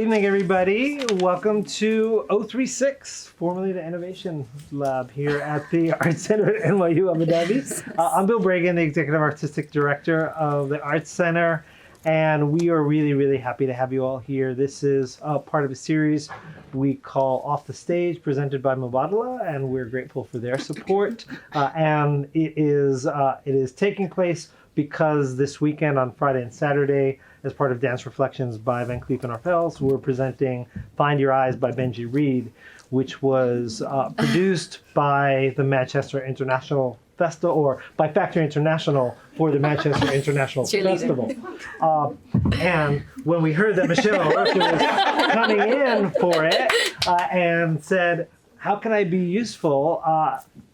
evening, everybody. Welcome to 036, formerly the Innovation Lab here at the Arts Center at NYU Abu Dhabi. I'm Bill Bragan, the Executive Artistic Director of the Arts Center, and we are really, really happy to have you all here. This is part of a series we call Off the Stage, presented by Mubadala, and we're grateful for their support. And it is taking place because this weekend on Friday and Saturday, as part of Dance Reflections by Van Cleef and Arpels, we're presenting Find Your Eyes by Benji Reed, which was produced by the Manchester International Festival, or by Factory International for the Manchester International Festival. And when we heard that Michelle Rocha was coming in for it and said, how can I be useful?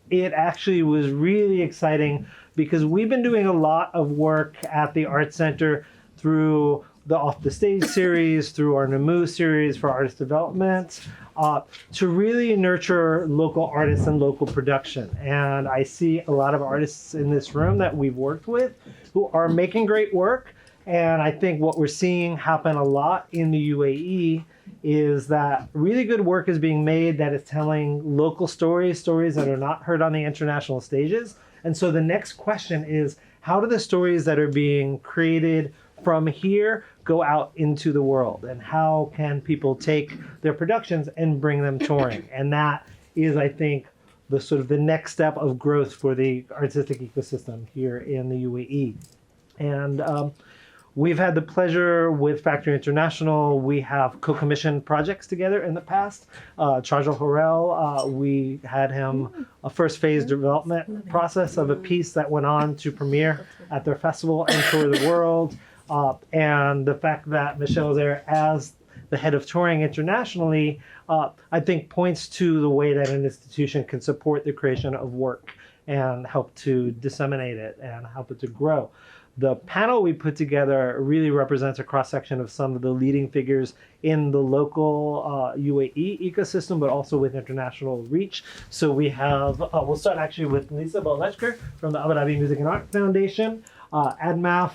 It actually was really exciting because we've been doing a lot of work at the Arts Center through the Off the Stage series, through our Namu series for artist development, to really nurture local artists and local production. And I see a lot of artists in this room that we've worked with who are making great work. And I think what we're seeing happen a lot in the UAE is that really good work is being made that is telling local stories that are not heard on the international stages. And so the next question is, how do the stories that are being created from here go out into the world, and how can people take their productions and bring them touring? And that is, I think, the sort of the next step of growth for the artistic ecosystem here in the UAE. And we've had the pleasure with Factory International. We have co-commissioned projects together in the past. Charles Horel, we had him a first phase development process of a piece that went on to premiere at their festival and tour the world. And the fact that Michelle is there as the head of touring internationally, I think points to the way that an institution can support the creation of work and help to disseminate it and help it to grow. The panel we put together really represents a cross-section of some of the leading figures in the local UAE ecosystem, but also with international reach. So we have, we'll start actually with Ball Lechgar from the Abu Dhabi Music and Art Foundation, ADMAF.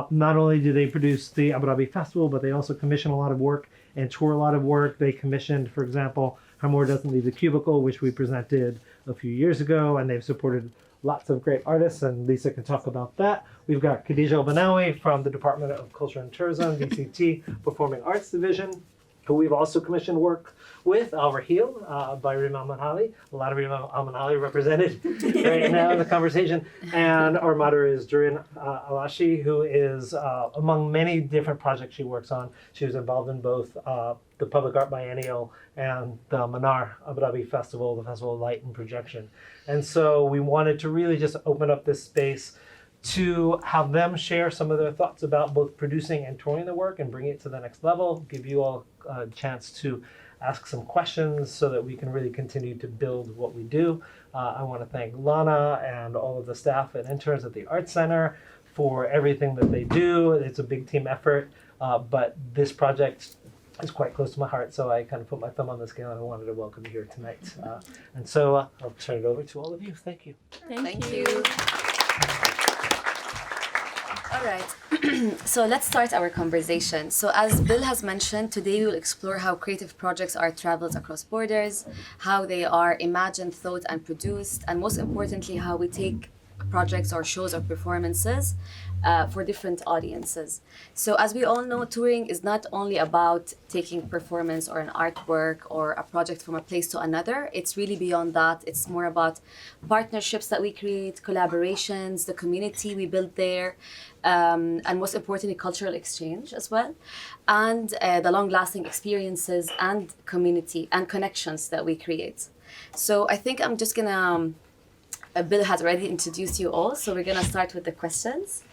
Not only do they produce the Abu Dhabi Festival, but they also commission a lot of work and tour a lot of work. They commissioned, for example, Hamor Doesn't Leave the Cubicle, which we presented a few years ago, and they've supported lots of great artists, and Lisa can talk about that. We've got Khadija El Bennaou from the Department of Culture and Tourism, DCT, Performing Arts Division, who we've also commissioned work with, Al Rahil, by Reem Al-Manhali. A lot of Reem Al-Manhali represented right now in the conversation. And our moderator is Durin Alashi, who is, among many different projects she works on, she was involved in both the Public Art Biennial and the Manar Abu Dhabi Festival, the Festival of Light and Projection. And so we wanted to really just open up this space to have them share some of their thoughts about both producing and touring the work and bring it to the next level, give you all a chance to ask some questions so that we can really continue to build what we do. I want to thank Lana and all of the staff and interns at the Arts Center for everything that they do. It's a big team effort, but this project is quite close to my heart, so I kind of put my thumb on the scale and I wanted to welcome you here tonight. And so I'll turn it over to all of you. Thank you. Thank you. All right, so let's start our conversation. So as Bill has mentioned, today we will explore how creative projects are traveled across borders, how they are imagined, thought, and produced, and most importantly, how we take projects or shows or performances for different audiences. So as we all know, touring is not only about taking performance or an artwork or a project from a place to another. It's really beyond that. It's more about partnerships that we create, collaborations, the community we build there, and most importantly, cultural exchange as well, and the long-lasting experiences and community and connections that we create. So I think I'm just gonna Bill has already introduced you all, so we're going to start with the questions.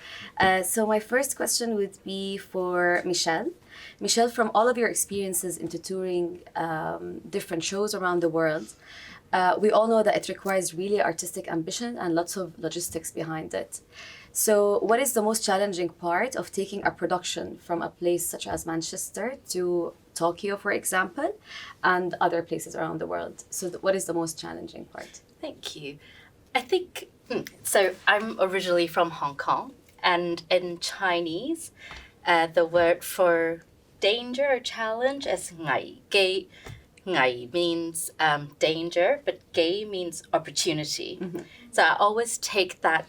So my first question would be for Michelle. Michelle, from all of your experiences into touring different shows around the world, we all know that it requires really artistic ambition and lots of logistics behind it. So what is the most challenging part of taking a production from a place such as Manchester to Tokyo, for example, and other places around the world? So what is the most challenging part? Thank you. I think, so I'm originally from Hong Kong, and in Chinese, the word for danger or challenge as ngai. Gay, ngai means danger, but gay means opportunity. So I always take that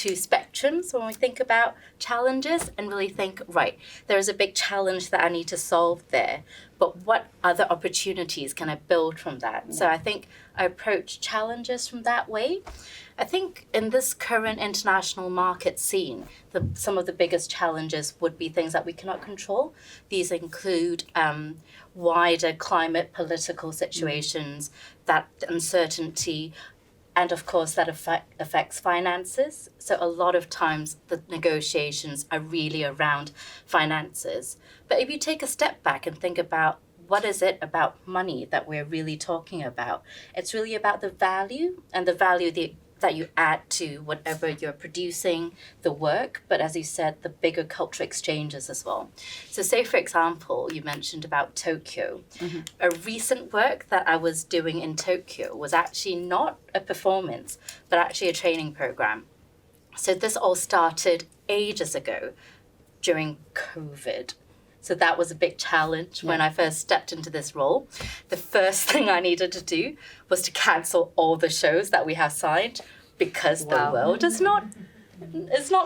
two spectrums when we think about challenges and really think, right, there is a big challenge that I need to solve there, but what other opportunities can I build from that? So I think I approach challenges from that way. I think in this current international market scene, some of the biggest challenges would be things that we cannot control. These include wider climate political situations, that uncertainty, and of course that affects finances. So a lot of times the negotiations are really around finances. But if you take a step back and think about what is it about money that we're really talking about, it's really about the value and the value that you add to whatever you're producing, the work, but as you said, the bigger cultural exchanges as well. So say, for example, you mentioned about Tokyo. A recent work that I was doing in Tokyo was actually not a performance, but actually a training program. So this all started ages ago during COVID. So that was a big challenge when I first stepped into this role. The first thing I needed to do was to cancel all the shows that we have signed because the world is not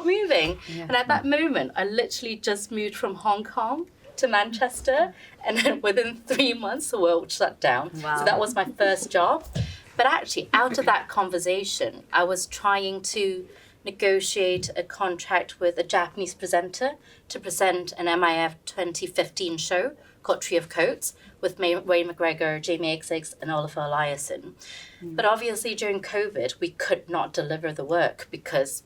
moving. And at that moment, I literally just moved from Hong Kong to Manchester, and then within 3 months, the world shut down. So that was my first job. But actually, out of that conversation, I was trying to negotiate a contract with a Japanese presenter to present an MIF 2015 show called Tree of Coats with Ray McGregor, Jamie Exiggs, and Oliver Eliasson. But obviously during COVID, we could not deliver the work because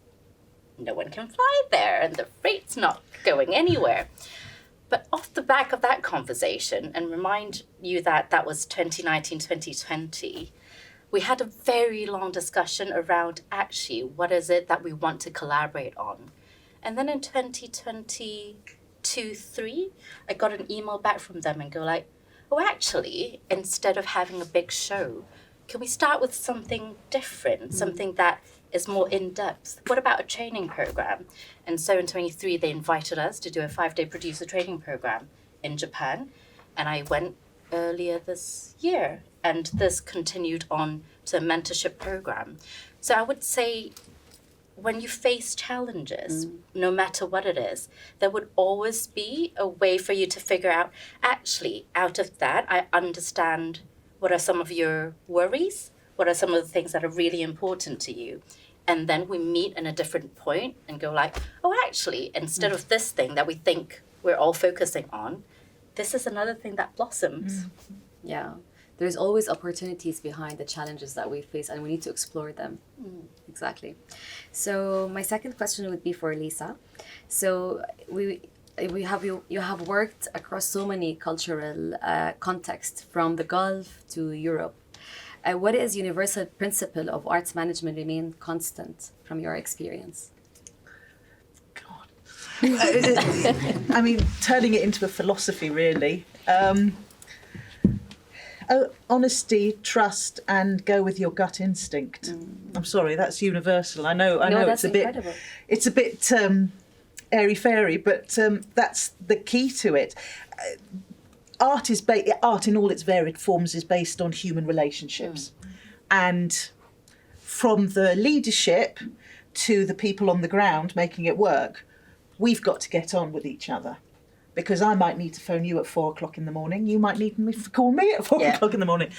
no one can fly there and the freight's not going anywhere. But off the back of that conversation, and remind you that that was 2019, 2020, we had a very long discussion around actually what is it that we want to collaborate on. And then in 2022-3, I got an email back from them and go like, oh, actually, instead of having a big show, can we start with something different, something that is more in-depth? What about a training program? And so in 23, they invited us to do a 5-day producer training program in Japan. And I went earlier this year. And this continued on to a mentorship program. So I would say when you face challenges, no matter what it is, there would always be a way for you to figure out, actually, out of that, I understand what are some of your worries, what are some of the things that are really important to you. And then we meet in a different point and go like, oh, actually, instead of this thing that we think we're all focusing on, this is another thing that blossoms. Yeah. There's always opportunities behind the challenges that we face, and we need to explore them. Exactly. So my second question would be for Lisa. So you have worked across so many cultural contexts, from the Gulf to Europe. What is universal principle of arts management remain constant from your experience? God. I mean, turning it into a philosophy, really. Honesty, trust, and go with your gut instinct. I'm sorry, that's universal. I know. That's it's a bit airy-fairy, but that's the key to it. Art in all its varied forms is based on human relationships, and from the leadership to the people on the ground making it work, we've got to get on with each other. Because I might need to phone you at 4 o'clock in the morning. You might need to call me at 4 o'clock in the morning.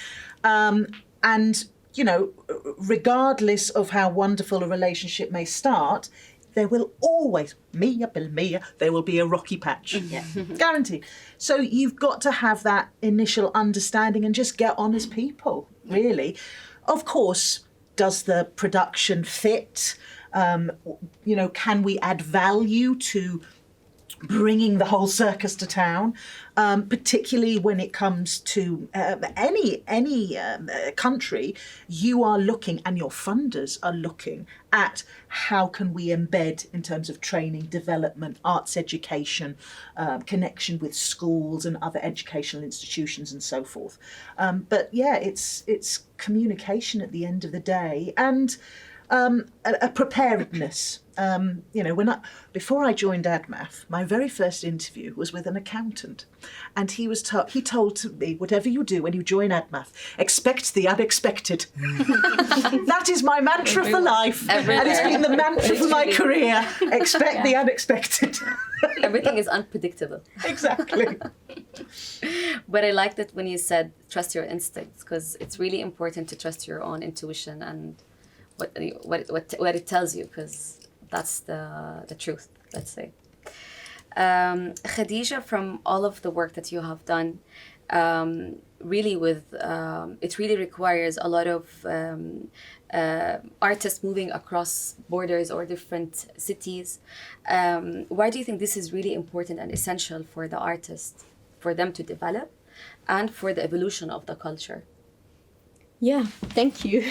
And, you know, regardless of how wonderful a relationship may start, there will always, there will be a rocky patch. Guaranteed. So you've got to have that initial understanding and just get on as people, really. Of course, does the production fit? You know, can we add value to bringing the whole circus to town, particularly when it comes to any country, you are looking, and your funders are looking at how can we embed in terms of training, development, arts education, connection with schools and other educational institutions and so forth. But yeah, it's communication at the end of the day. And a preparedness. Before I joined ADMAF, my very first interview was with an accountant, and he told me, whatever you do when you join ADMAF, expect the unexpected. That is my mantra for life, and it's been the mantra for my career. Expect the unexpected. Everything is unpredictable. Exactly. But I like that when you said trust your instincts, because it's really important to trust your own intuition and what it tells you, because that's the truth, let's say. Khadija, from all of the work that you have done, it really requires a lot of artists moving across borders or different cities. Why do you think this is really important and essential for the artists, for them to develop and for the evolution of the culture? Yeah, thank you.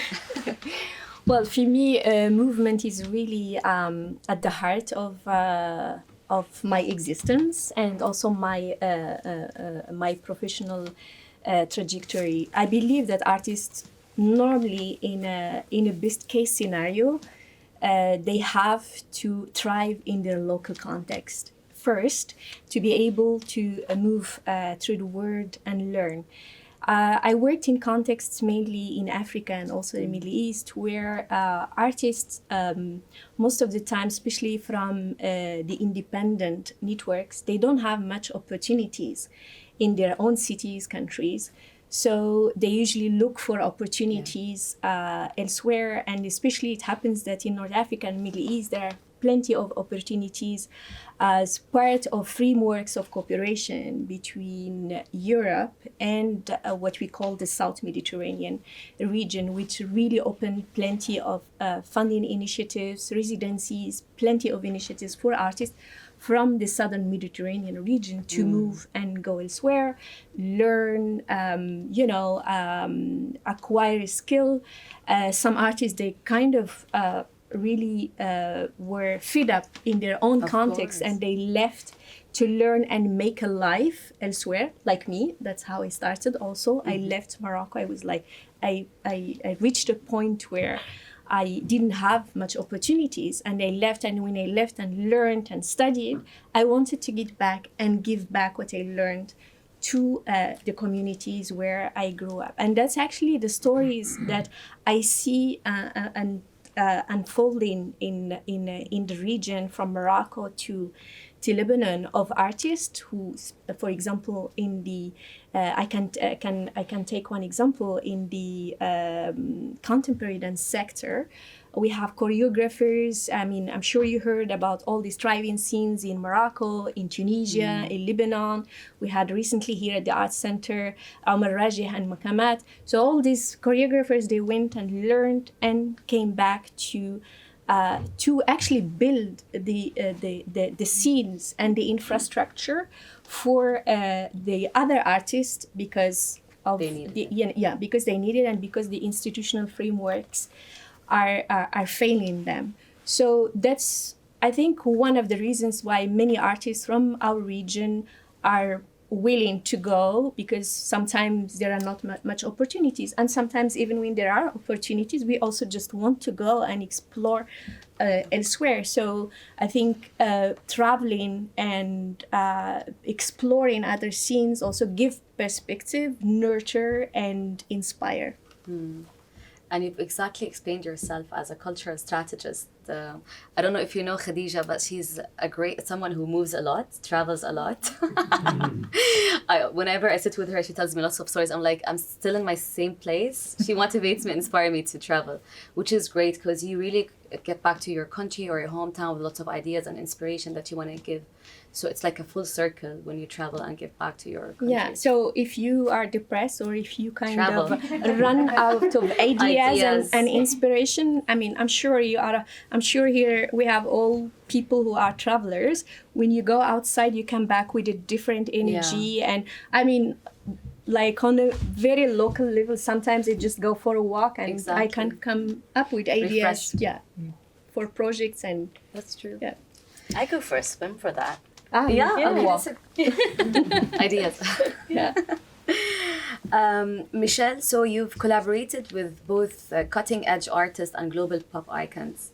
Well, for me, movement is really at the heart of my existence and also my professional trajectory. I believe that artists normally in a best case scenario, they have to thrive in their local context first to be able to move through the world and learn. I worked in contexts mainly in Africa and also the Middle East, where artists, most of the time, especially from the independent networks, they don't have much opportunities in their own cities, countries. So they usually look for opportunities elsewhere. And especially it happens that in North Africa and Middle East, there are plenty of opportunities as part of frameworks of cooperation between Europe and what we call the South Mediterranean region, which really opened plenty of funding initiatives, residencies, plenty of initiatives for artists from the Southern Mediterranean region to move and go elsewhere, learn, acquire a skill. Some artists, they kind of really were fed up in their own context, and they left to learn and make a life elsewhere, like me. That's how I started also. I left Morocco. I was like, I reached a point where I didn't have much opportunities, and I left. And when I left and learned and studied, I wanted to get back and give back what I learned to the communities where I grew up. And that's actually the stories that I see unfolding in the region from Morocco to Lebanon, of artists who, for example, in the I can take one example in the contemporary dance sector. We have choreographers. I mean, I'm sure you heard about all these thriving scenes in Morocco, in Tunisia, in Lebanon. We had recently here at the Arts Center, Omar Rajih and Makamat. So all these choreographers, they went and learned and came back to actually build the scenes and the infrastructure for the other artists because of because they need it and because the institutional frameworks are failing them. So that's, I think, one of the reasons why many artists from our region are willing to go, because sometimes there are not much opportunities, and sometimes even when there are opportunities, we also just want to go and explore elsewhere. So I think traveling and exploring other scenes also give perspective, nurture, and inspire. And you've exactly explained yourself as a cultural strategist. I don't know if you know Khadija, but she's someone who moves a lot, travels a lot. Whenever I sit with her, she tells me lots of stories. I'm like, I'm still in my same place. She motivates me, inspires me to travel, which is great because you really get back to your country or your hometown with lots of ideas and inspiration that you want to give. So it's like a full circle when you travel and give back to your country. Yeah, so if you are depressed or if you kind of run out of ideas and inspiration, I mean, I'm sure here we have all people who are travelers. When you go outside, you come back with a different energy. Yeah. And I mean, like on a very local level, sometimes I just go for a walk and I can come up with ideas. Refreshed. For projects. And that's true. Yeah, I go for a swim for that. A walk. Ideas. Michelle, so you've collaborated with both cutting-edge artists and global pop icons.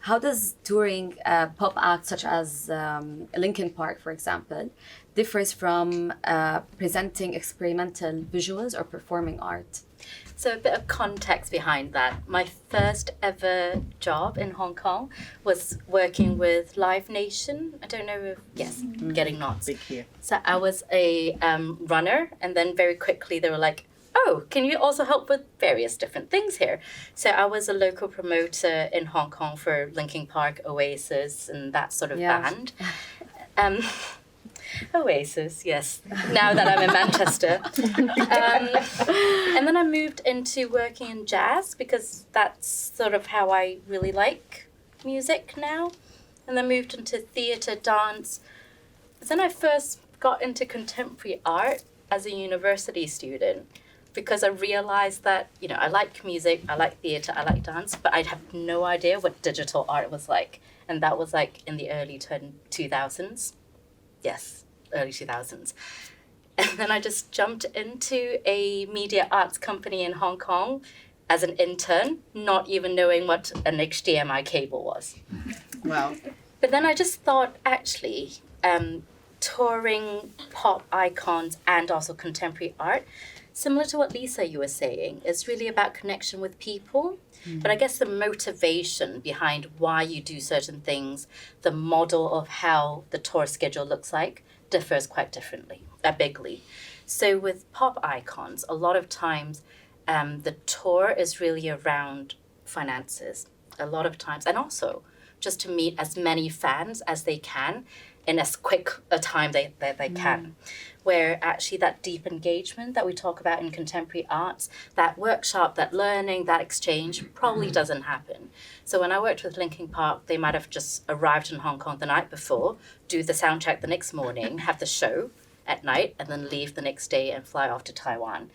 How does touring pop acts such as Linkin Park, for example, differs from presenting experimental visuals or performing art? So a bit of context behind that. My first ever job in Hong Kong was working with Live Nation. I don't know if, yes, getting nods. Big here. So I was a runner, and then very quickly they were like, oh, can you also help with various different things here? So I was a local promoter in Hong Kong for Linkin Park, Oasis, and that sort of band. Oasis, yes, now that I'm in Manchester. And then I moved into working in jazz because that's sort of how I really like music now. And then moved into theatre, dance. But then I first got into contemporary art as a university student because I realized that, you know, I like music, I like theatre, I like dance, but I'd have no idea what digital art was like. And that was like in the early 2000s. Yes, early 2000s. And then I just jumped into a media arts company in Hong Kong as an intern, not even knowing what an HDMI cable was. Wow. But then I just thought, actually, touring pop icons and also contemporary art, similar to what Lisa, you were saying, is really about connection with people. But I guess the motivation behind why you do certain things, the model of how the tour schedule looks like, differs quite differently, bigly. So with pop icons, a lot of times the tour is really around finances, a lot of times, and also just to meet as many fans as they can in as quick a time they can. Where actually that deep engagement that we talk about in contemporary arts, that workshop, that learning, that exchange probably doesn't happen. So when I worked with Linkin Park, they might have just arrived in Hong Kong the night before, do the sound check the next morning, have the show at night, and then leave the next day and fly off to Taiwan.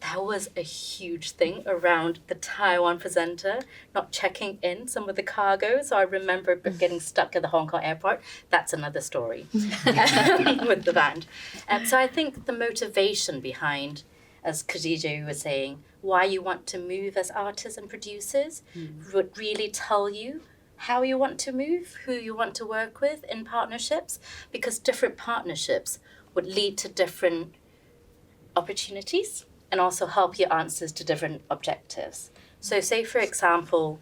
That was a huge thing around the Taiwan presenter not checking in some of the cargo. So I remember getting stuck at the Hong Kong airport. That's another story with the band. So I think the motivation behind, as Khadija was saying, why you want to move as artists and producers would really tell you how you want to move, who you want to work with in partnerships, because different partnerships would lead to different opportunities and also help your answers to different objectives. So say, for example,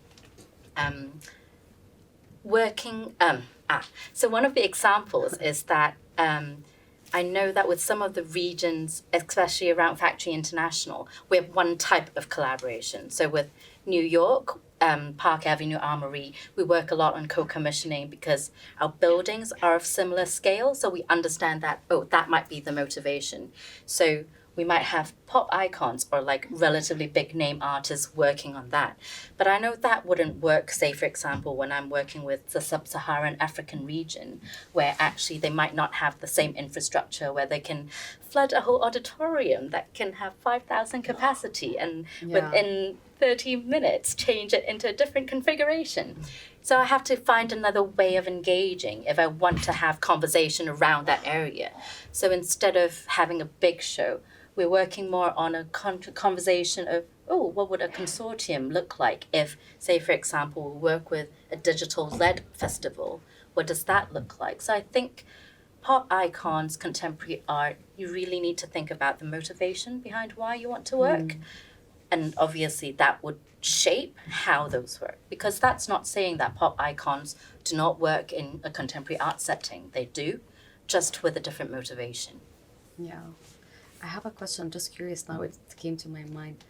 so one of the examples is that I know that with some of the regions, especially around Factory International, we have one type of collaboration. So with New York, Park Avenue Armory, we work a lot on co-commissioning because our buildings are of similar scale. So we understand that, that might be the motivation. So we might have pop icons or like relatively big name artists working on that. But I know that wouldn't work, say, for example, when I'm working with the sub-Saharan African region, where actually they might not have the same infrastructure where they can flood a whole auditorium that can have 5,000 capacity and within 30 minutes change it into a different configuration. So I have to find another way of engaging if I want to have conversation around that area. So instead of having a big show, we're working more on a conversation of, what would a consortium look like if, say, for example, we work with a digital-led festival? What does that look like? So I think pop icons, contemporary art, you really need to think about the motivation behind why you want to work. And obviously that would shape how those work. Because that's not saying that pop icons do not work in a contemporary art setting. They do, just with a different motivation. Yeah. I have a question. I'm just curious now. It came to my mind.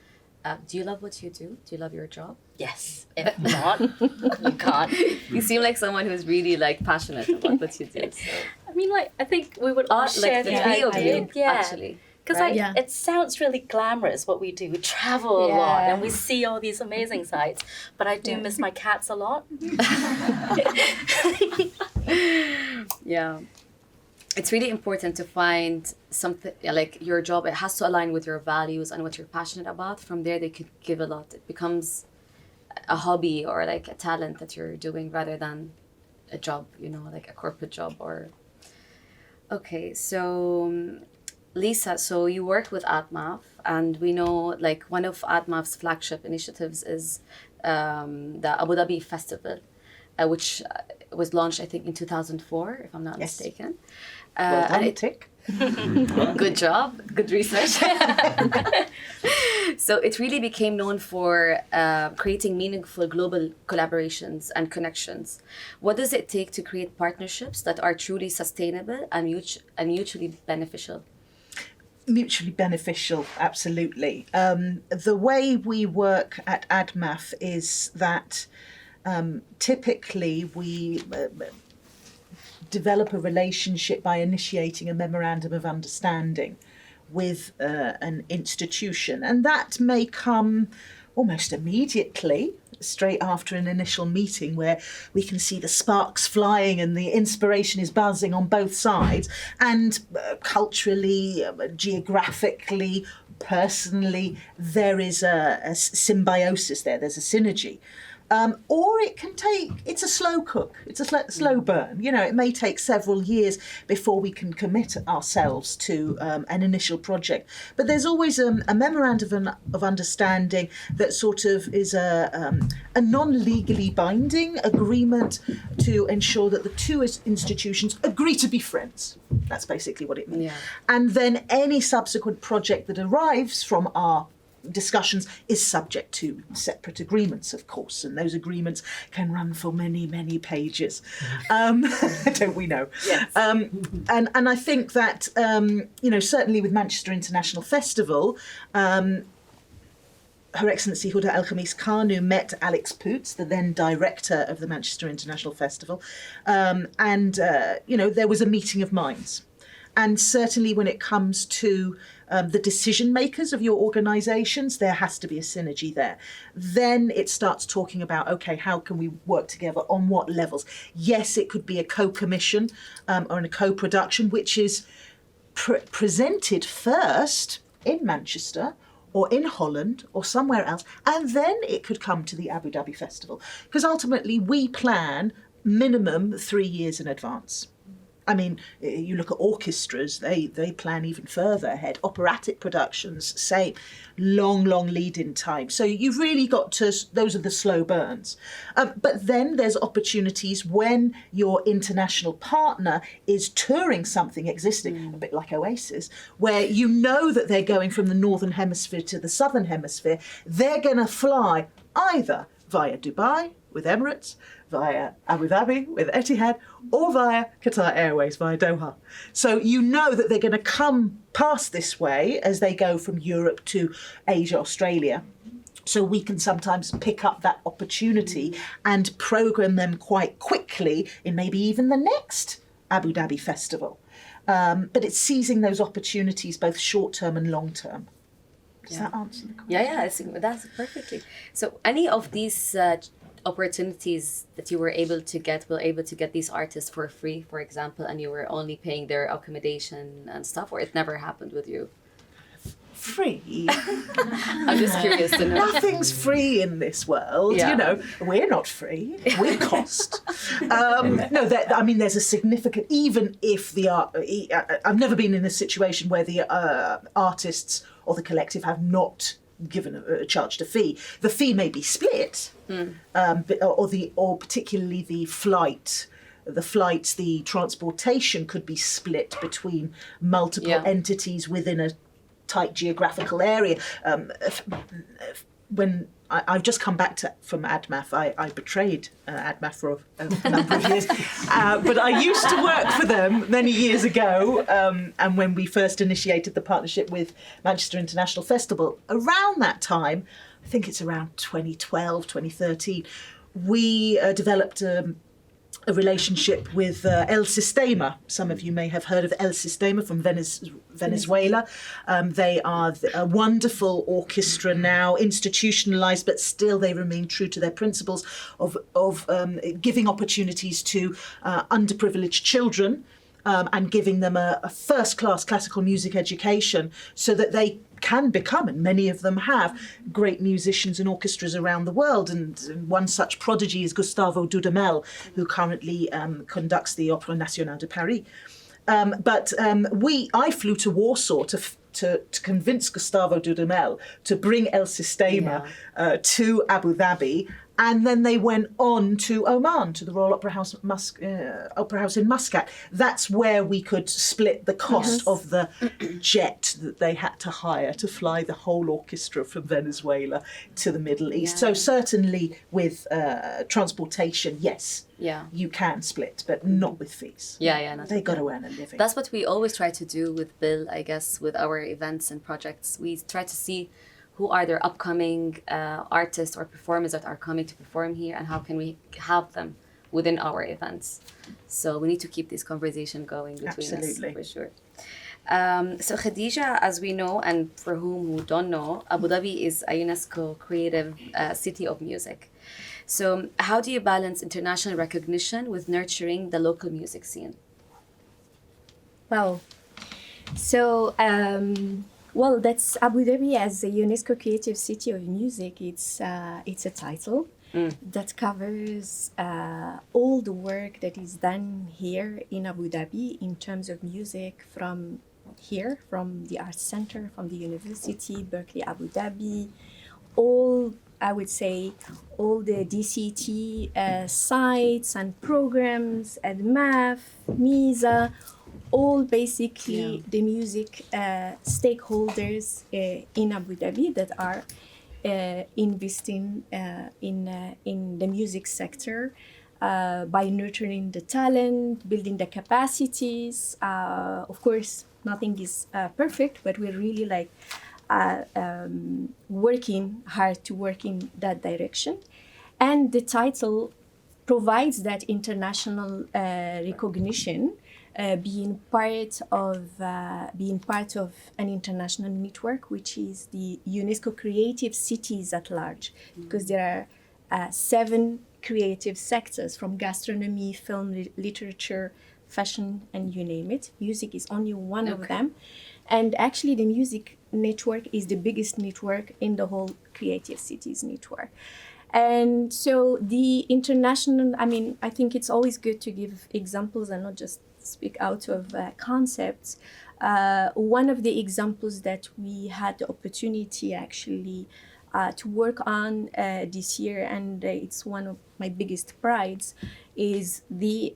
Do you love what you do? Do you love your job? Yes. If not, you can't. You seem like someone who's really like passionate about what you do. So. I mean, like, I think we would all share like the the three of idea. you, actually. Because it sounds really glamorous what we do. We travel a lot and we see all these amazing sights. But I do miss my cats a lot. Yeah. It's really important to find something like your job. It has to align with your values and what you're passionate about. From there, they could give a lot. It becomes a hobby or like a talent that you're doing rather than a job, like a corporate job or... Okay, so Lisa, so you worked with ADMAF, and we know like one of ADMAF's flagship initiatives is the Abu Dhabi Festival, which was launched, I think, in 2004, if I'm not mistaken. Well done, and it, tick. good job, good research. So it really became known for creating meaningful global collaborations and connections. What does it take to create partnerships that are truly sustainable and mutually beneficial? Mutually beneficial, absolutely. The way we work at ADMAF is that typically we develop a relationship by initiating a memorandum of understanding with an institution, and that may come almost immediately, straight after an initial meeting where we can see the sparks flying and the inspiration is buzzing on both sides, and culturally, geographically, personally, there is a symbiosis there, there's a synergy. Or it can take, it's a slow cook, it's a slow burn. You know, it may take several years before we can commit ourselves to an initial project. But there's always a memorandum of understanding that sort of is a non-legally binding agreement to ensure that the two institutions agree to be friends. That's basically what it means. Yeah. And then any subsequent project that arrives from our discussions is subject to separate agreements, of course, and those agreements can run for many, many pages. Don't we know? Yes. And I think that, certainly with Manchester International Festival, Her Excellency Huda El Khamis Kanu met Alex Poots, the then director of the Manchester International Festival, and there was a meeting of minds. And certainly when it comes to the decision makers of your organisations, there has to be a synergy there. Then it starts talking about, okay, how can we work together on what levels? Yes, it could be a co-commission or a co-production, which is presented first in Manchester or in Holland or somewhere else, and then it could come to the Abu Dhabi Festival. Because ultimately we plan minimum 3 years in advance. I mean, you look at orchestras, they plan even further ahead. Operatic productions, same, long lead-in time. So you've really got to, those are the slow burns. But then there's opportunities when your international partner is touring something existing, a bit like Oasis, where you know that they're going from the Northern Hemisphere to the Southern Hemisphere. They're going to fly either via Dubai with Emirates, via Abu Dhabi with Etihad, or via Qatar Airways via Doha. So you know that they're going to come past this way as they go from Europe to Asia, Australia. So we can sometimes pick up that opportunity and program them quite quickly in maybe even the next Abu Dhabi festival. But it's seizing those opportunities both short-term and long-term. Does that answer the question? Yeah, that's perfectly. So any of these opportunities that you were able to get these artists for free, for example, and you were only paying their accommodation and stuff, or it never happened with you? Free? I'm just curious to know. Nothing's free in this world. Yeah. You know, we're not free. We cost. There's a significant, even if the art, I've never been in a situation where the artists or the collective have not given charged a fee. The fee may be split, or particularly the flights, the transportation could be split between multiple entities within a tight geographical area. When I've just come back from ADMAF, I betrayed ADMAF for a number of years, but I used to work for them many years ago, and when we first initiated the partnership with Manchester International Festival, around that time, I think it's around 2012, 2013, we developed a relationship with El Sistema. Some of you may have heard of El Sistema from Venezuela. They are a wonderful orchestra now, institutionalized, but still they remain true to their principles of giving opportunities to underprivileged children and giving them a first-class classical music education so that they can become, and many of them have, great musicians and orchestras around the world. And one such prodigy is Gustavo Dudamel, who currently conducts the Opéra Nationale de Paris. I flew to Warsaw to convince Gustavo Dudamel to bring El Sistema to Abu Dhabi. And then they went on to Oman, to the Royal Opera House, Opera House in Muscat. That's where we could split the cost of the jet that they had to hire to fly the whole orchestra from Venezuela to the Middle East. So certainly with transportation, yes, you can split, but not with fees. They got to earn a living. That's what we always try to do with Bill, I guess, with our events and projects. We try to see who are their upcoming artists or performers that are coming to perform here, and how can we have them within our events. So we need to keep this conversation going between us, for sure. So Khadija, as we know, and for who don't know, Abu Dhabi is a UNESCO creative city of music. So how do you balance international recognition with nurturing the local music scene? Well, so that's Abu Dhabi as a UNESCO Creative City of Music. It's a title that covers all the work that is done here in Abu Dhabi in terms of music from the Arts Center, from the university, Berkeley, Abu Dhabi, all the DCT sites and programs, ADMAF, MISA, all basically the music stakeholders in Abu Dhabi that are investing in the music sector by nurturing the talent, building the capacities. Of course, nothing is perfect, but we're really working hard to work in that direction. And the title provides that international recognition, being part of an international network, which is the UNESCO Creative Cities at large, because there are 7 creative sectors, from gastronomy, film, literature, fashion, and you name it. Music is only one of them. And actually the music network is the biggest network in the whole Creative Cities network. And so the international, I think it's always good to give examples and not just speak out of concepts. One of the examples that we had the opportunity actually to work on this year, and it's one of my biggest prides, is the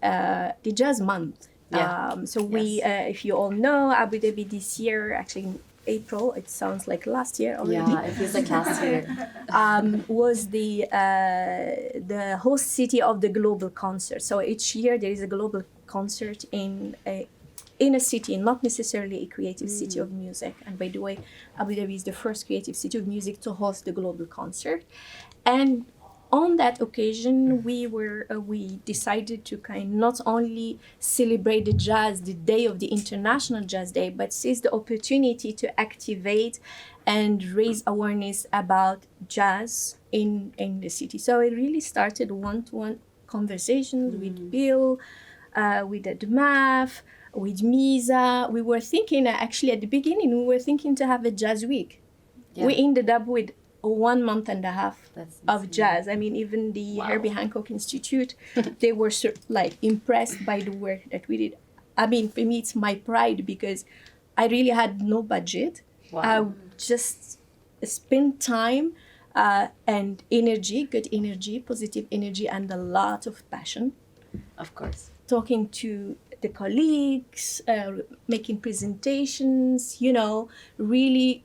Jazz Month. We, if you all know, Abu Dhabi this year, actually in April, it sounds like last year already. Yeah, it feels like last year. Was the host city of the global concert. So each year there is a global concert in a city, not necessarily a creative city of music. And by the way, Abu Dhabi is the first creative city of music to host the global concert. And on that occasion, we decided to not only celebrate the jazz, the day of the International Jazz Day, but seize the opportunity to activate and raise awareness about jazz in the city. So it really started one-to-one conversations with Bill, with ADMAF, with MISA. We were thinking, actually at the beginning, to have a jazz week. Yeah. We ended up with 1 month and a half of jazz. Even the Herbie Hancock Institute, they were impressed by the work that we did. For me, it's my pride because I really had no budget. I just spent time and energy, good energy, positive energy, and a lot of passion. Of course. Talking to the colleagues, making presentations, really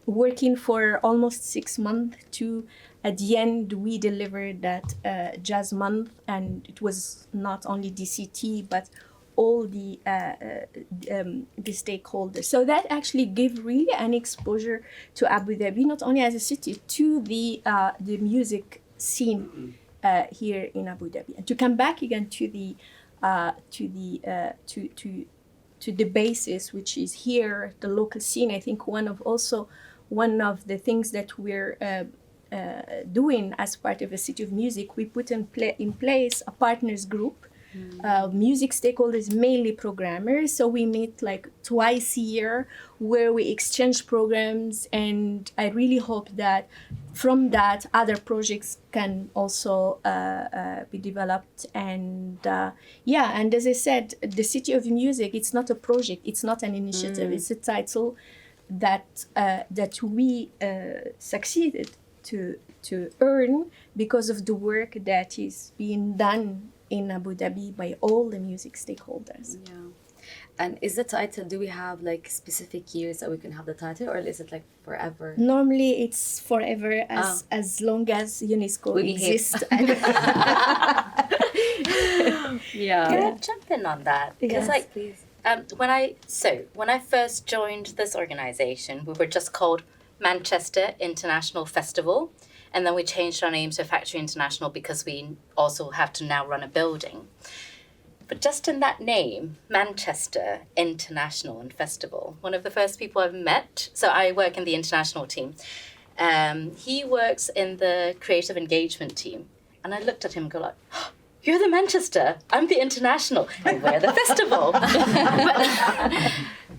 working for almost 6 months to, at the end, we delivered that Jazz Month, and it was not only DCT, but all the stakeholders. So that actually gave really an exposure to Abu Dhabi, not only as a city, to the music scene here in Abu Dhabi. And to come back again to the basis, which is here, the local scene. I think one of the things that we're doing as part of a City of Music, we put in place a partners group, music stakeholders, mainly programmers. So we meet twice a year where we exchange programs, and I really hope that from that, other projects can also be developed. And and as I said, the City of Music, it's not a project, it's not an initiative, it's a title that we succeeded to earn because of the work that is being done in Abu Dhabi by all the music stakeholders. Yeah. And is the title, do we have like specific years that we can have the title, or is it like forever? Normally it's forever as long as UNESCO We exists. Yeah. Can I jump in on that? Because Yes, please. when I first joined this organization, we were just called Manchester International Festival, and then we changed our name to Factory International because we also have to now run a building. But just in that name, Manchester International and Festival, one of the first people I've met, so I work in the international team, he works in the creative engagement team. And I looked at him and go like, oh, you're the Manchester, I'm the international, and we're the festival.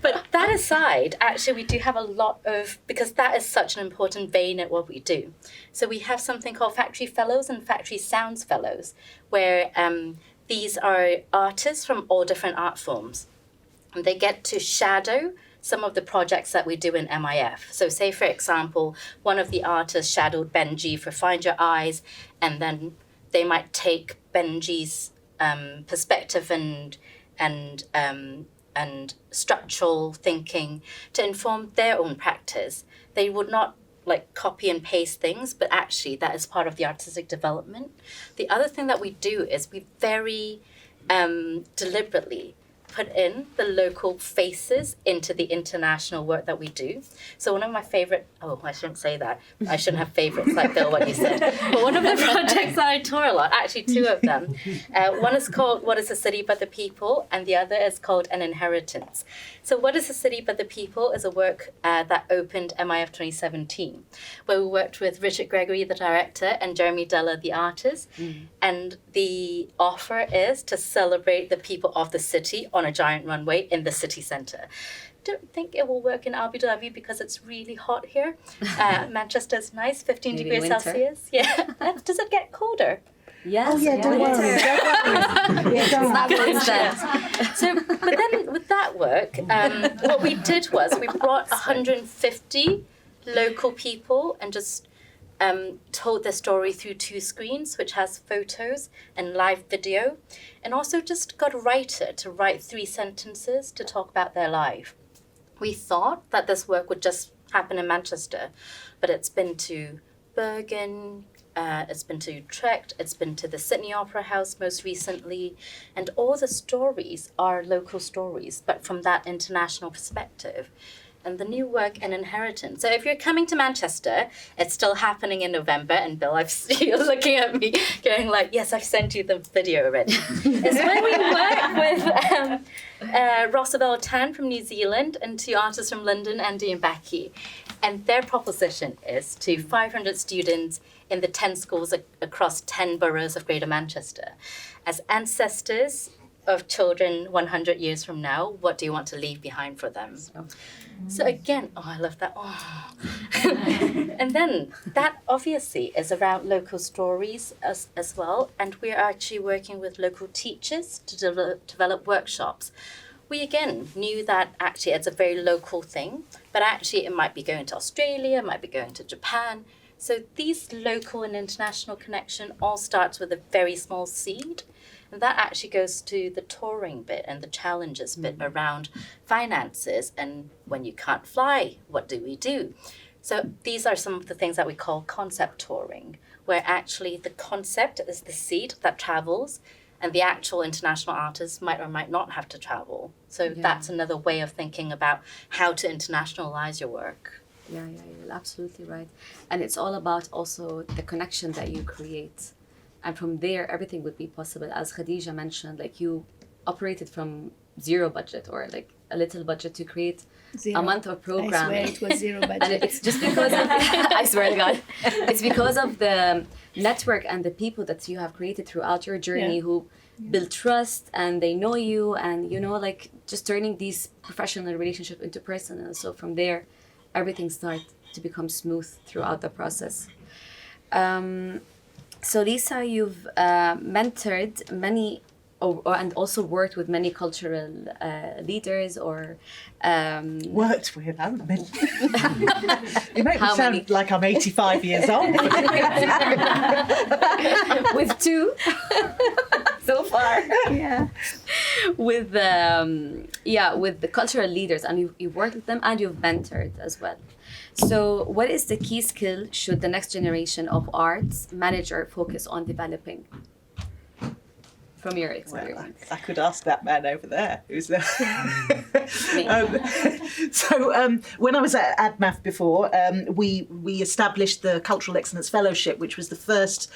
But that aside, actually we do have a lot of, because that is such an important vein at what we do. So we have something called Factory Fellows and Factory Sounds Fellows, where these are artists from all different art forms. And they get to shadow some of the projects that we do in MIF. So say, for example, one of the artists shadowed Benji for Find Your Eyes, and then they might take Benji's perspective and structural thinking to inform their own practice. They would not like copy and paste things, but actually that is part of the artistic development. The other thing that we do is we very deliberately put in the local faces into the international work that we do. So one of my favorite, I shouldn't say that. I shouldn't have favorites like Bill, what you said. But one of the projects that I tour a lot, actually two of them, one is called What is a City But the People, and the other is called An Inheritance. So What is a City But the People is a work that opened MIF 2017, where we worked with Richard Gregory, the director, and Jeremy Della, the artist. And the offer is to celebrate the people of the city on a giant runway in the city centre. Don't think it will work in Abu Dhabi because it's really hot here. Manchester's nice, 15 Maybe degrees winter. Celsius. Yeah. Does it get colder? Yes. Oh yeah, don't worry. Not constant. So, but then with that work, what we did was we brought 150 local people and just told their story through 2 screens, which has photos and live video, and also just got a writer to write 3 sentences to talk about their life. We thought that this work would just happen in Manchester, but it's been to Bergen, it's been to Utrecht, it's been to the Sydney Opera House most recently, and all the stories are local stories, but from that international perspective. And the new work, An Inheritance. So if you're coming to Manchester, it's still happening in November. And Bill, you're looking at me going like, yes, I've sent you the video already. It's when we work with Rosabelle Tan from New Zealand and 2 artists from London, Andy and Becky. And their proposition is to 500 students in the 10 schools across 10 boroughs of Greater Manchester. As ancestors of children 100 years from now, what do you want to leave behind for them? So again, I love that. Oh. And then that obviously is around local stories as well. And we're actually working with local teachers to develop workshops. We again knew that actually it's a very local thing, but actually it might be going to Australia, it might be going to Japan. So these local and international connection all starts with a very small seed. And that actually goes to the touring bit and the challenges bit around finances and when you can't fly, what do we do? So these are some of the things that we call concept touring, where actually the concept is the seed that travels and the actual international artists might or might not have to travel. So that's another way of thinking about how to internationalize your work. Yeah, you're absolutely right. And it's all about also the connection that you create. And from there, everything would be possible. As Khadija mentioned, like you operated from 0 budget or like a little budget to create a month of programming. I swear it was 0 budget. And it's just because of, I swear to God, it's because of the network and the people that you have created throughout your journey who build trust and they know you and, you know, like just turning these professional relationships into personal. So from there, everything starts to become smooth throughout the process. So Lisa, you've mentored many, and also worked with many cultural leaders, or Worked with, haven't been. You make me How sound many? like I'm 85 years old. with two so far. Yeah. With with the cultural leaders, and you've worked with them and you've mentored as well. So what is the key skill should the next generation of arts manager focus on developing from your Well, experience? I could ask that man over there who's there. Me. When I was at ADMAF before, we established the Cultural Excellence Fellowship, which was the first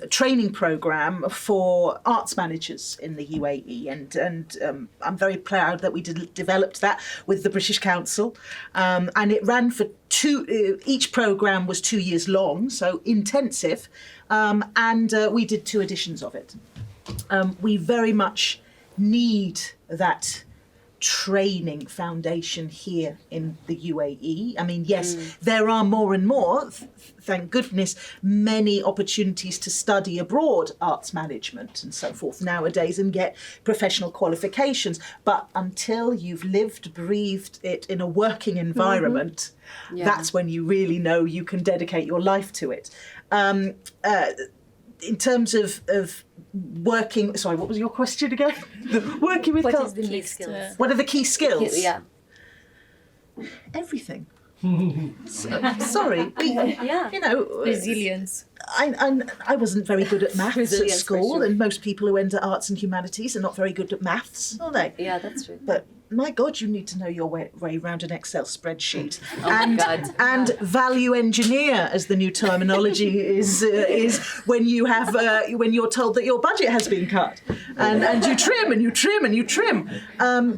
training program for arts managers in the UAE, and I'm very proud that we developed that with the British Council, and it ran for each program was 2 years long, so intensive, and we did 2 editions of it. We very much need that training foundation here in the UAE. I mean, yes, there are more and more, thank goodness, many opportunities to study abroad arts management and so forth nowadays and get professional qualifications. But until you've lived, breathed it in a working environment, that's when you really know you can dedicate your life to it. In terms of working, sorry, what was your question again? Working with What is culture. the Key next? skills. What are the key skills? Yeah. Everything. Sorry, Yeah. you know, Resilience. I wasn't very good at maths at Resilience, for school, sure. and most people who enter arts and humanities are not very good at maths, are they? Yeah, that's true. But my God, you need to know your way around an Excel spreadsheet. my God. And value engineer, as the new terminology is when you have when you're told that your budget has been cut, and you trim and you trim and you trim.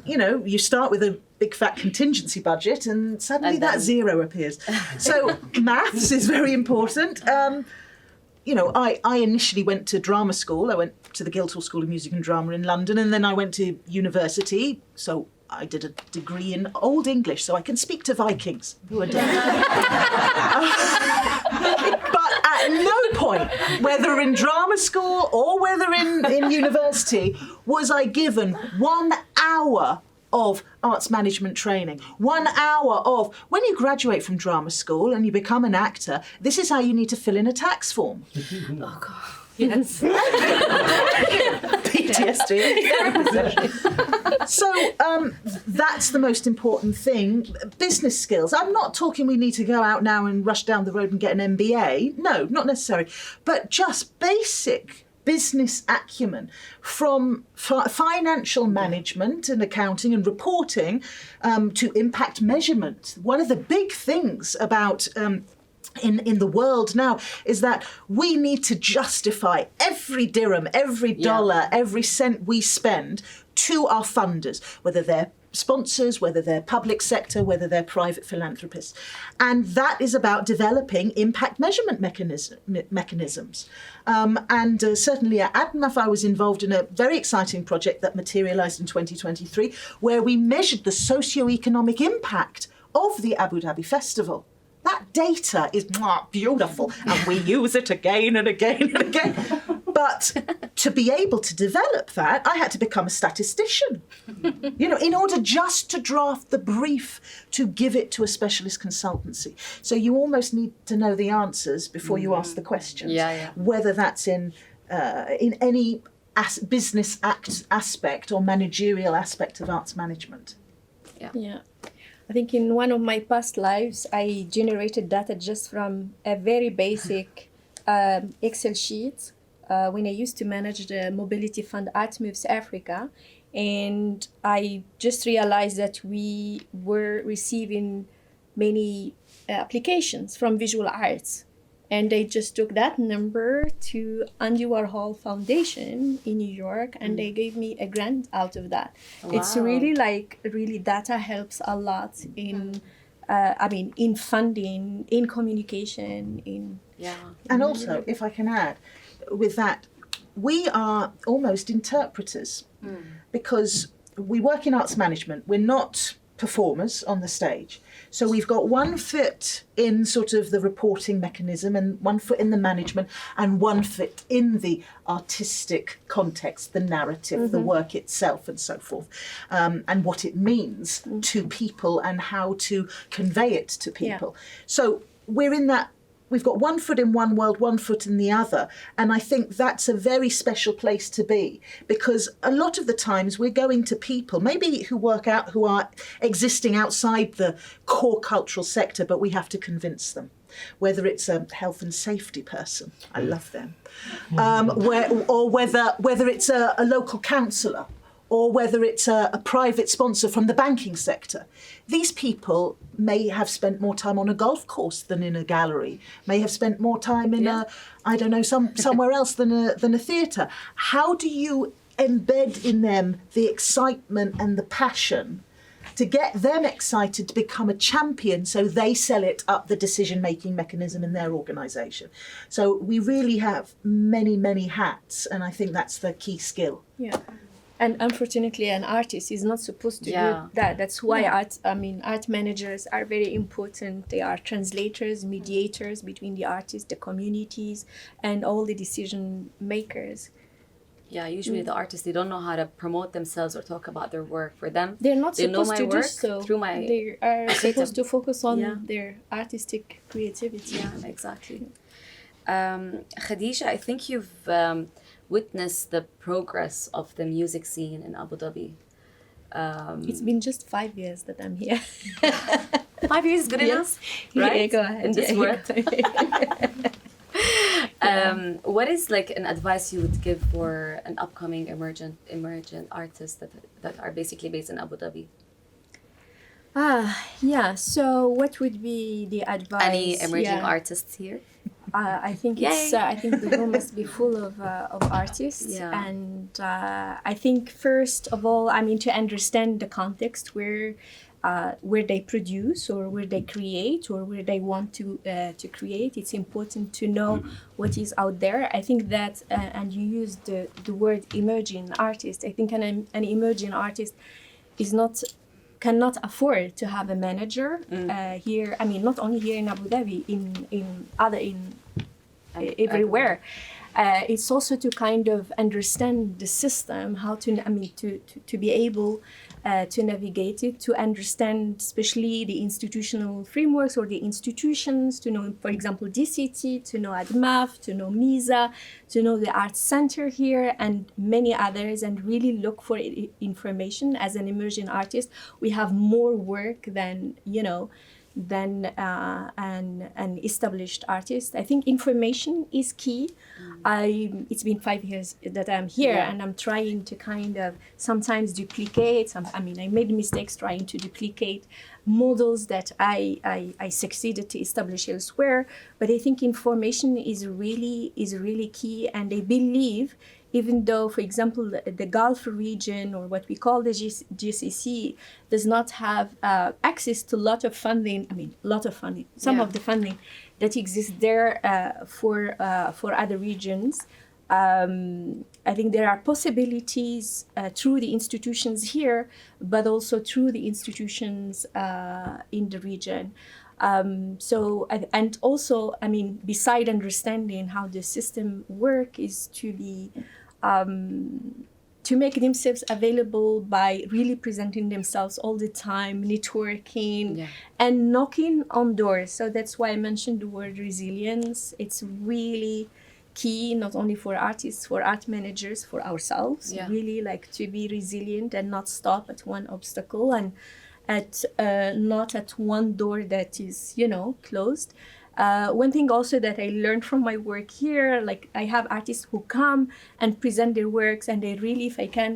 You know, you start with a big fat contingency budget, and suddenly And that then- zero appears. So maths is very important. You know, I initially went to drama school. I went to the Guildhall School of Music and Drama in London, and then I went to university. So I did a degree in Old English, so I can speak to Vikings who are dead. But at no point, whether in drama school or whether in university, was I given 1 hour of arts management training. 1 hour of, when you graduate from drama school and you become an actor, this is how you need to fill in a tax form. Oh God. Yes. PTSD. So that's the most important thing. Business skills. I'm not talking we need to go out now and rush down the road and get an MBA. No, not necessary. But just basic business acumen, from financial management and accounting and reporting to impact measurement. One of the big things about in the world now is that we need to justify every dirham, every dollar, every cent we spend to our funders, whether they're sponsors, whether they're public sector, whether they're private philanthropists. And that is about developing impact measurement mechanisms. Certainly at ADMAF, I was involved in a very exciting project that materialised in 2023, where we measured the socio-economic impact of the Abu Dhabi Festival. That data is beautiful, and we use it again and again and again. But to be able to develop that, I had to become a statistician, you know, in order just to draft the brief to give it to a specialist consultancy. So you almost need to know the answers before you ask the questions. Whether that's in any business aspect or managerial aspect of arts management. Yeah. I think in one of my past lives, I generated data just from a very basic Excel sheet when I used to manage the Mobility Fund Art Moves Africa. And I just realized that we were receiving many applications from visual arts. And they just took that number to Andy Warhol Foundation in New York, and they gave me a grant out of that. Wow. It's really data helps a lot in, in funding, in communication, in. Yeah. And also, if I can add, with that, we are almost interpreters because we work in arts management. We're not performers on the stage. So we've got one foot in sort of the reporting mechanism and one foot in the management and one foot in the artistic context, the narrative, the work itself and so forth, and what it means to people and how to convey it to people. So we're in that. We've got one foot in one world, one foot in the other. And I think that's a very special place to be, because a lot of the times we're going to people, maybe who are existing outside the core cultural sector, but we have to convince them. Whether it's a health and safety person, I love them, or whether it's a local councillor, or whether it's a private sponsor from the banking sector. These people may have spent more time on a golf course than in a gallery, may have spent more time in somewhere else than a theatre. How do you embed in them the excitement and the passion to get them excited to become a champion so they sell it up the decision-making mechanism in their organisation? So we really have many, many hats, and I think that's the key skill. Yeah. And unfortunately, an artist is not supposed to do that. That's why art managers are very important. They are translators, mediators between the artists, the communities, and all the decision makers. Yeah, usually the artists, they don't know how to promote themselves or talk about their work. For them, they're not supposed to do so. They are supposed to focus on their artistic creativity. Yeah, exactly. Khadija, I think you've witnessed the progress of the music scene in Abu Dhabi. It's been just 5 years that I'm here. 5 years is good enough, right? Yeah, go ahead. In this world. What is like an advice you would give for an upcoming emergent artists that are basically based in Abu Dhabi? So what would be the advice? Any emerging artists here? I think I think the room must be full of artists, and I think first of all, to understand the context where they produce or where they create or where they want to create. It's important to know what is out there. I think that, and you used the word emerging artist. I think an emerging artist cannot afford to have a manager here. Not only here in Abu Dhabi, everywhere. It's also to kind of understand the system, how to be able to navigate it, to understand especially the institutional frameworks or the institutions, to know, for example, DCT, to know ADMAF, to know MISA, to know the Arts Center here and many others, and really look for information. As an emerging artist, we have more work than an established artist. I think information is key. It's been 5 years that I'm here, and I'm trying to kind of sometimes duplicate. I made mistakes trying to duplicate models that I succeeded to establish elsewhere. But I think information is really key, and I believe, even though, for example, the Gulf region, or what we call the GCC, does not have access to a lot of funding. Some of the funding that exists there for other regions. I think there are possibilities through the institutions here, but also through the institutions in the region. Beside understanding how the system works, is to be to make themselves available by really presenting themselves all the time, networking and knocking on doors. So that's why I mentioned the word resilience. It's really key, not only for artists, for art managers, for ourselves, really like to be resilient and not stop at one obstacle and not at one door that is, closed. One thing also that I learned from my work here, like I have artists who come and present their works, and they really, if I can,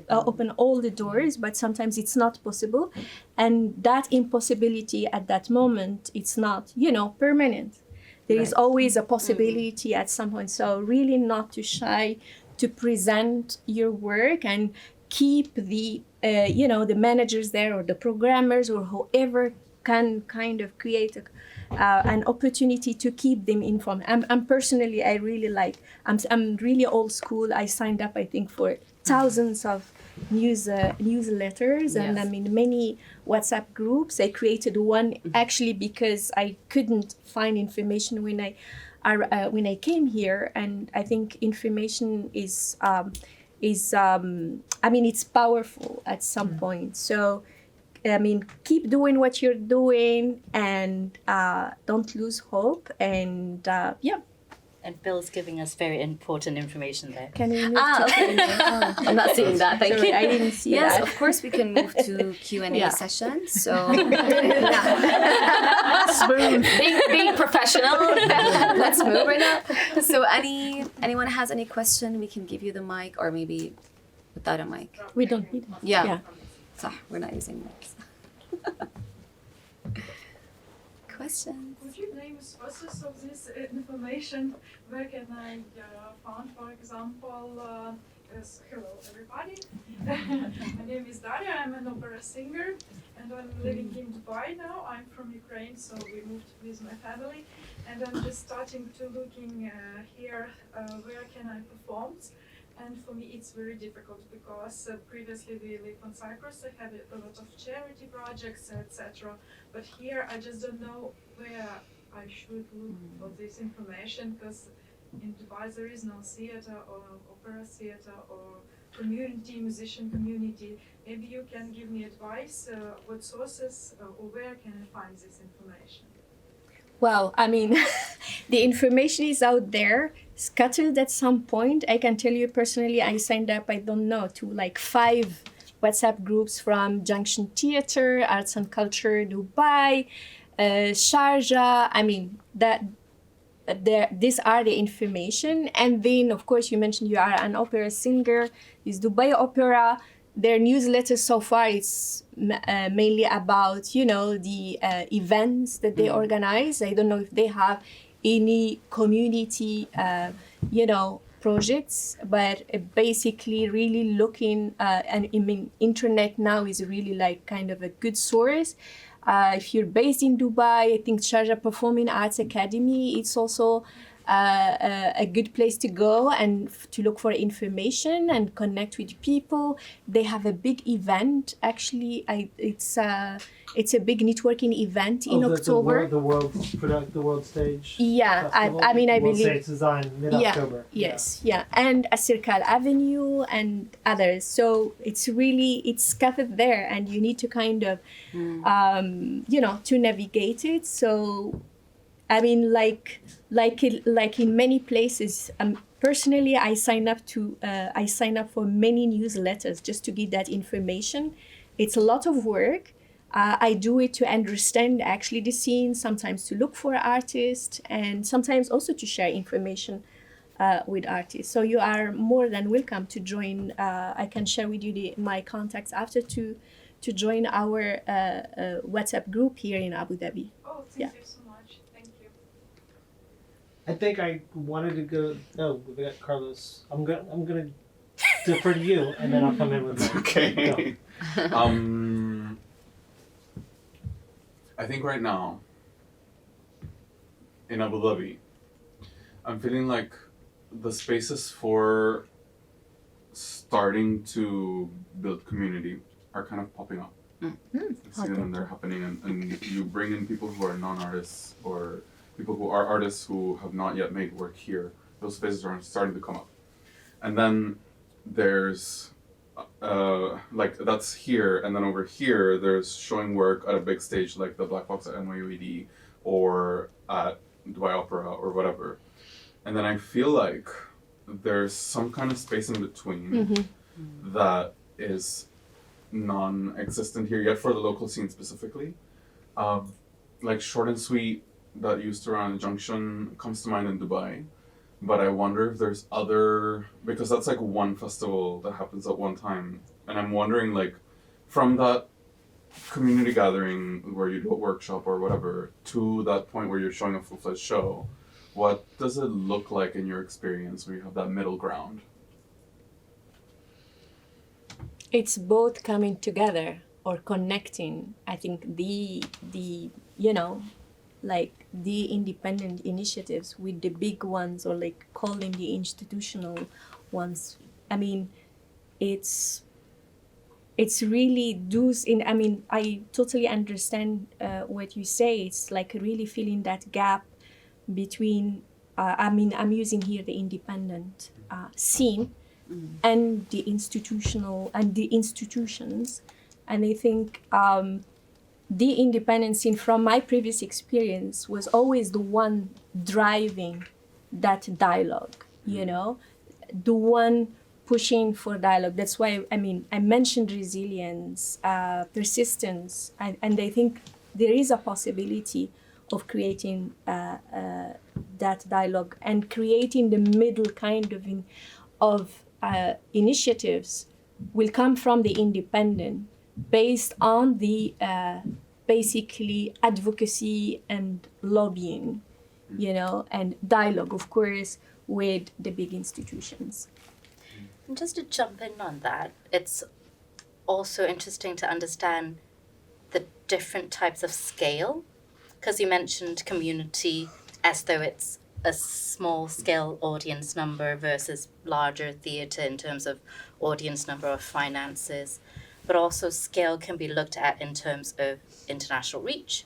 open all the doors, but sometimes it's not possible. And that impossibility at that moment, it's not, permanent. There is always a possibility at some point. So really not too shy to present your work and keep the managers there, or the programmers, or whoever can kind of create an opportunity to keep them informed. I'm personally, I really like, I'm really old school. I signed up, I think, for thousands of newsletters, and Yes. I'm in many WhatsApp groups. I created one actually because I couldn't find information when I came here, and I think information is I mean, it's powerful at some point. So I mean, keep doing what you're doing, and don't lose hope. And yeah, And Bill's giving us very important information there. can we move to Okay. I'm not seeing that. Thank Sorry, you. I didn't see Yes, that. of course we can move to Q&A Yeah. session. So being professional, let's move right now. So anyone has any question, we can give you the mic, or maybe without a mic. We don't need it. Yeah. Yeah. So we're not using mics. Questions? Could you name sources of this information? Where can I find, for example, hello everybody. My name is Daria, I'm an opera singer, and I'm living in Dubai now. I'm from Ukraine, so we moved with my family, and I'm just starting to looking here where can I perform. And for me it's very difficult because previously we lived on Cyprus, I had a lot of charity projects, etc. But here I just don't know where I should look for this information, because in Dubai there is no theater or opera theater or musician community. Maybe you can give me advice, what sources or where can I find this information? Well, I mean, the information is out there, scattered at some point. I can tell you personally, I signed up, I don't know, to like 5 WhatsApp groups from Junction Theatre, Arts and Culture Dubai, Sharjah. I mean, these are the information. And then, of course, you mentioned you are an opera singer. Is Dubai Opera. Their newsletter so far is mainly about, you know, the events that they organize. I don't know if they have any community, you know, projects, but basically really looking, and I mean, internet now is really like kind of a good source. If you're based in Dubai, I think Sharjah Performing Arts Academy, it's also a good place to go and to look for information and connect with people. They have a big event. Actually, it's a big networking event in October. The world stage. Yeah, festival? I mean, I World believe. Stage Design mid-October. Yes, yeah, and a Circle Avenue and others. So it's scattered there, and you need to kind of, you know, to navigate it. So, I mean, like in many places, personally, I sign up for many newsletters just to get that information. It's a lot of work. I do it to understand actually the scene, sometimes to look for artists, and sometimes also to share information with artists. So you are more than welcome to join. I can share with you my contacts after to join our WhatsApp group here in Abu Dhabi. Oh, thank you so much. Thank you. I think I wanted to go. Oh, we got Carlos. I'm gonna defer to you, and then I'll come in with my. Okay. I think right now in Abu Dhabi, I'm feeling like the spaces for starting to build community are kind of popping up. I see them and they're happening, and you bring in people who are non-artists or people who are artists who have not yet made work here. Those spaces are starting to come up. And then there's like that's here, and then over here there's showing work at a big stage like the Black Box at NYU or at Dubai Opera or whatever. And then I feel like there's some kind of space in between that is non-existent here yet for the local scene specifically. Like Short and Sweet that used to run Junction comes to mind in Dubai. But I wonder if there's other, because that's like one festival that happens at one time. And I'm wondering, like, from that community gathering where you do a workshop or whatever to that point where you're showing a full-fledged show, what does it look like in your experience where you have that middle ground? It's both coming together or connecting. I think the you know, like the independent initiatives with the big ones, or like call them the institutional ones. I mean, it's really those in. I mean, I totally understand what you say. It's like really filling that gap between. I mean, I'm using here the independent scene and the institutional and the institutions, and I think the independent scene, from my previous experience, was always the one driving that dialogue. You know, the one pushing for dialogue. That's why I mentioned resilience, persistence, and I think there is a possibility of creating that dialogue and creating the middle kind of initiatives will come from the independent, based on the basically advocacy and lobbying, you know, and dialogue, of course, with the big institutions. And just to jump in on that, it's also interesting to understand the different types of scale, because you mentioned community as though it's a small scale audience number versus larger theatre in terms of audience number of finances, but also scale can be looked at in terms of international reach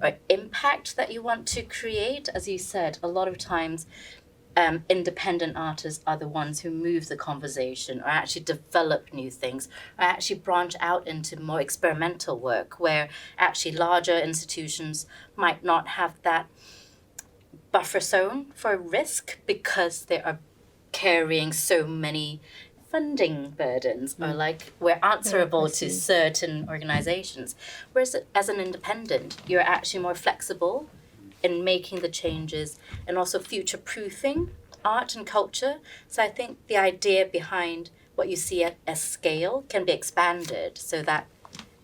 or impact that you want to create. As you said, a lot of times independent artists are the ones who move the conversation or actually develop new things or actually branch out into more experimental work, where actually larger institutions might not have that buffer zone for risk because they are carrying so many funding burdens or like we're answerable to certain organizations. Whereas as an independent, you're actually more flexible in making the changes and also future-proofing art and culture. So I think the idea behind what you see as scale can be expanded so that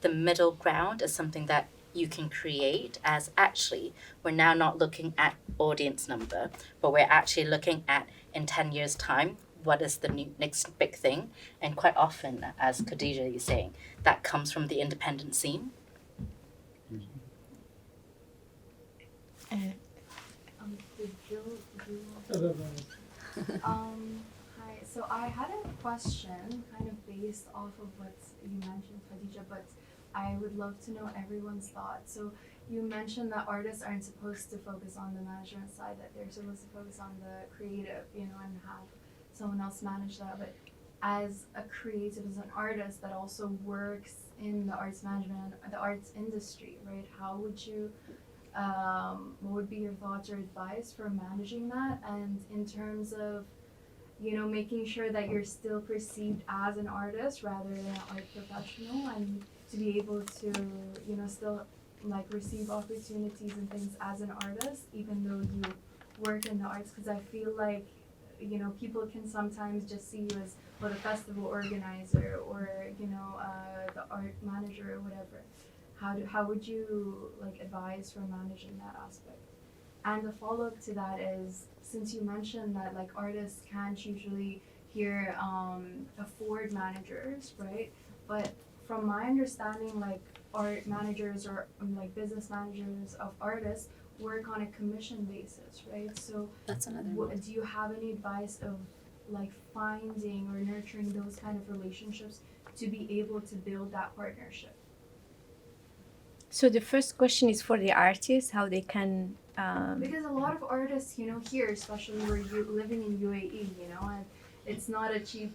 the middle ground is something that you can create, as actually we're now not looking at audience number, but we're actually looking at in 10 years' time, what is the next big thing? And quite often, as Khadija is saying, that comes from the independent scene. Hi. So I had a question kind of based off of what you mentioned, Khadija, but I would love to know everyone's thoughts. So you mentioned that artists aren't supposed to focus on the management side, that they're supposed to focus on the creative, you know, and have someone else manage that. But as a creative, as an artist that also works in the arts management and the arts industry, right? How would you what would be your thoughts or advice for managing that? And in terms of, you know, making sure that you're still perceived as an artist rather than an art professional, and to be able to, you know, still like receive opportunities and things as an artist, even though you work in the arts. Because I feel like, you know, people can sometimes just see you as, well, the festival organizer or, you know, the art manager or whatever. How would you like advise for managing that aspect? And the follow-up to that is, since you mentioned that like artists can't usually here afford managers, right? But from my understanding, like art managers or like business managers of artists work on a commission basis, right? So That's another one. do you have any advice of like finding or nurturing those kind of relationships to be able to build that partnership? So the first question is for the artists, how they can. Because a lot of artists, you know, here, especially where you're living in UAE, you know, and it's not a cheap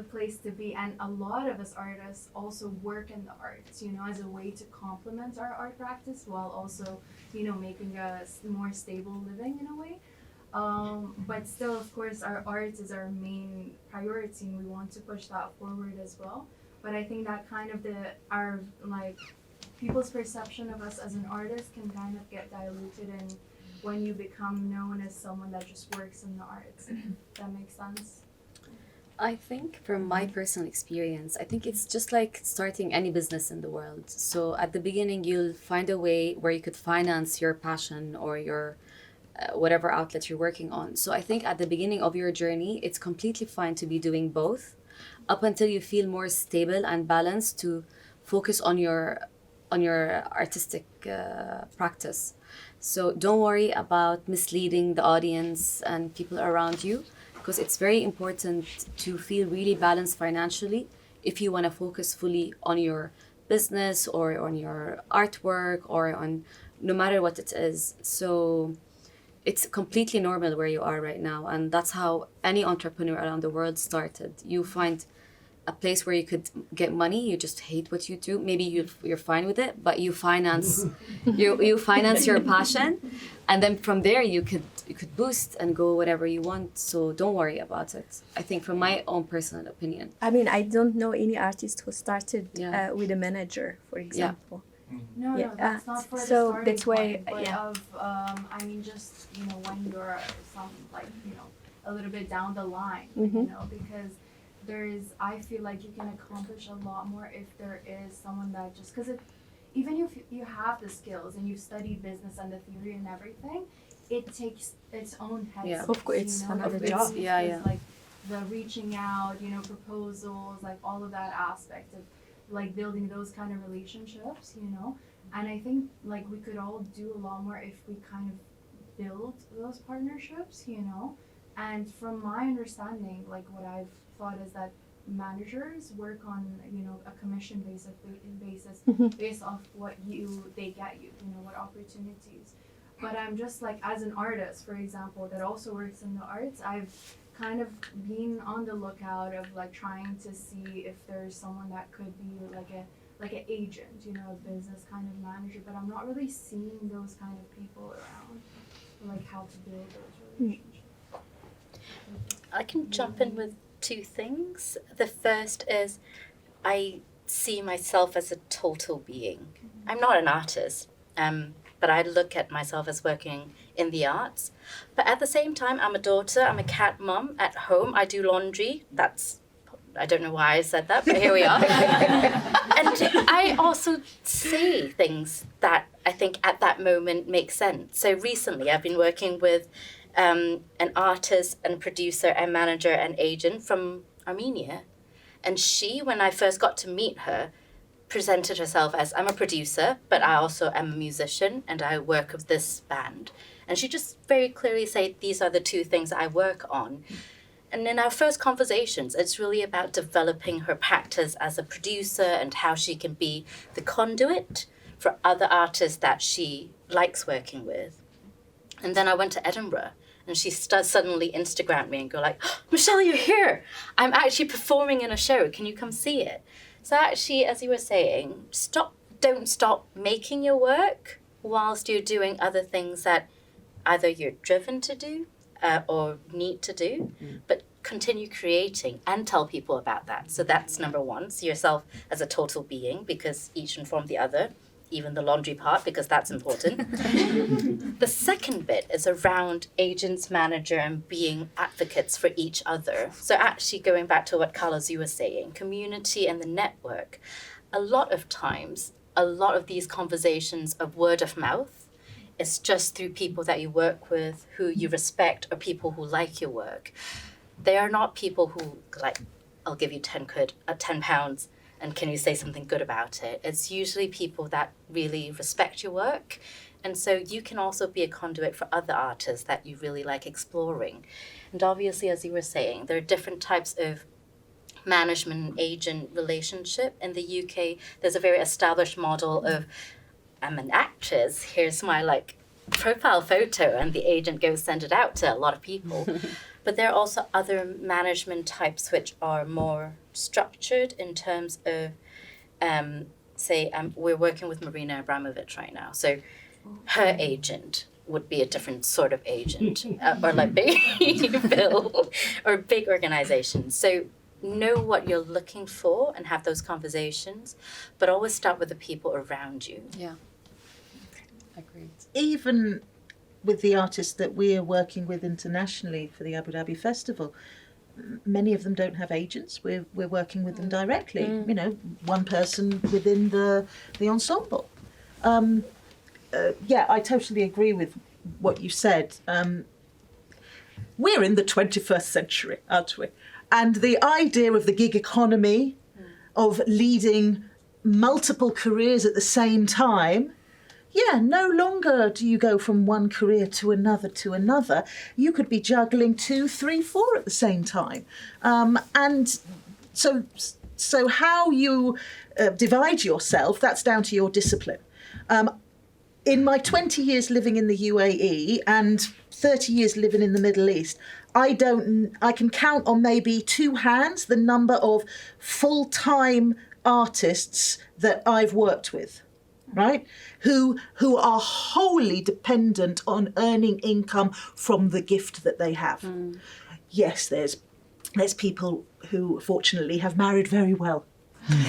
place to be. And a lot of us artists also work in the arts, you know, as a way to complement our art practice while also, you know, making a more stable living in a way. But still, of course, our art is our main priority and we want to push that forward as well. But I think that kind of our like people's perception of us as an artist can kind of get diluted in when you become known as someone that just works in the arts. That makes sense? I think from my personal experience, I think it's just like starting any business in the world. So at the beginning, you'll find a way where you could finance your passion or your whatever outlet you're working on. So I think at the beginning of your journey, it's completely fine to be doing both up until you feel more stable and balanced to focus on your artistic practice. So don't worry about misleading the audience and people around you, because it's very important to feel really balanced financially if you want to focus fully on your business or on your artwork or on no matter what it is. So it's completely normal where you are right now, and that's how any entrepreneur around the world started. You find a place where you could get money. You just hate what you do. Maybe you're fine with it, but you finance you finance your passion, and then from there you could boost and go whatever you want. So don't worry about it. I think from my own personal opinion. I mean, I don't know any artist who started Yeah. with a manager, for example. No, Yeah, no, that's not for so the starting that's why, point, but yeah. I mean, just, when you're some, like, a little bit down the line, because I feel like you can accomplish a lot more if there is someone that just, because even if you have the skills and you've studied business and the theory and everything, it takes its own headspace. Yeah. Of course, it's another job. Yeah, yeah. Like the reaching out, proposals, like all of that aspect of like building those kind of relationships, and I think like we could all do a lot more if we kind of build those partnerships, and from my understanding, like what I've thought is that managers work on a commission basis based off what they get you, what opportunities. But I'm just like, as an artist, for example, that also works in the arts, I've kind of been on the lookout of like trying to see if there's someone that could be like an agent, a business kind of manager, but I'm not really seeing those kind of people around, like how to build those relationships. I can jump in with two things. The first is I see myself as a total being. I'm not an artist, but I look at myself as working in the arts. But at the same time, I'm a daughter, I'm a cat mum at home, I do laundry. I don't know why I said that, but here we are. And I also say things that I think at that moment make sense. So recently I've been working with an artist and producer and manager and agent from Armenia. And she, when I first got to meet her, presented herself as, I'm a producer, but I also am a musician and I work with this band. And she just very clearly said, these are the two things I work on. And in our first conversations, it's really about developing her practice as a producer and how she can be the conduit for other artists that she likes working with. And then I went to Edinburgh and she suddenly Instagrammed me and go like, oh, Michelle, you're here. I'm actually performing in a show. Can you come see it? So actually, as you were saying, don't stop making your work whilst you're doing other things that either you're driven to do or need to do, but continue creating and tell people about that. So that's number one. See yourself as a total being, because each inform the other, even the laundry part, because that's important. The second bit is around agents, manager, and being advocates for each other. So actually going back to what Carlos, you were saying, community and the network. A lot of times, a lot of these conversations of word of mouth is just through people that you work with, who you respect, or people who like your work. They are not people who like, I'll give you 10 pounds, and can you say something good about it? It's usually people that really respect your work. And so you can also be a conduit for other artists that you really like exploring. And obviously, as you were saying, there are different types of management and agent relationship. In the UK, there's a very established model of, I'm an actress, here's my profile photo, and the agent goes send it out to a lot of people. But there are also other management types which are more structured in terms of, we're working with Marina Abramovic right now. So her agent would be a different sort of agent, or like big Bill, or big organizations. So know what you're looking for and have those conversations, but always start with the people around you. Yeah. Agreed. Even with the artists that we are working with internationally for the Abu Dhabi Festival, many of them don't have agents. We're working with them directly. One person within the ensemble. I totally agree with what you said. We're in the 21st century, aren't we? And the idea of the gig economy, of leading multiple careers at the same time, no longer do you go from one career to another. You could be juggling 2, 3, 4 at the same time. And so how you divide yourself, that's down to your discipline. In my 20 years living in the UAE and 30 years living in the Middle East, I can count on maybe 2 hands the number of full-time artists that I've worked with, right? Who are wholly dependent on earning income from the gift that they have. Yes, there's people who fortunately have married very well. There's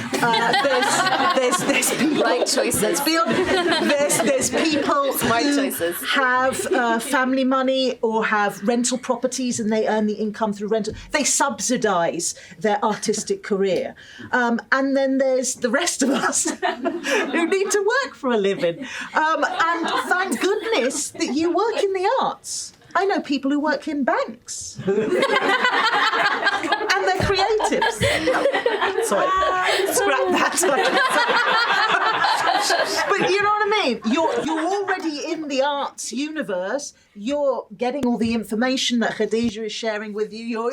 people. Right choices. Let's be honest. There's people Smart who choices. have family money or have rental properties and they earn the income through rental. They subsidise their artistic career. And then there's the rest of us who need to work for a living. And thank goodness that you work in the arts. I know people who work in banks. And they're creatives. Sorry, scrap that. But you know what I mean? You're already in the arts universe. You're getting all the information that Khadija is sharing with you.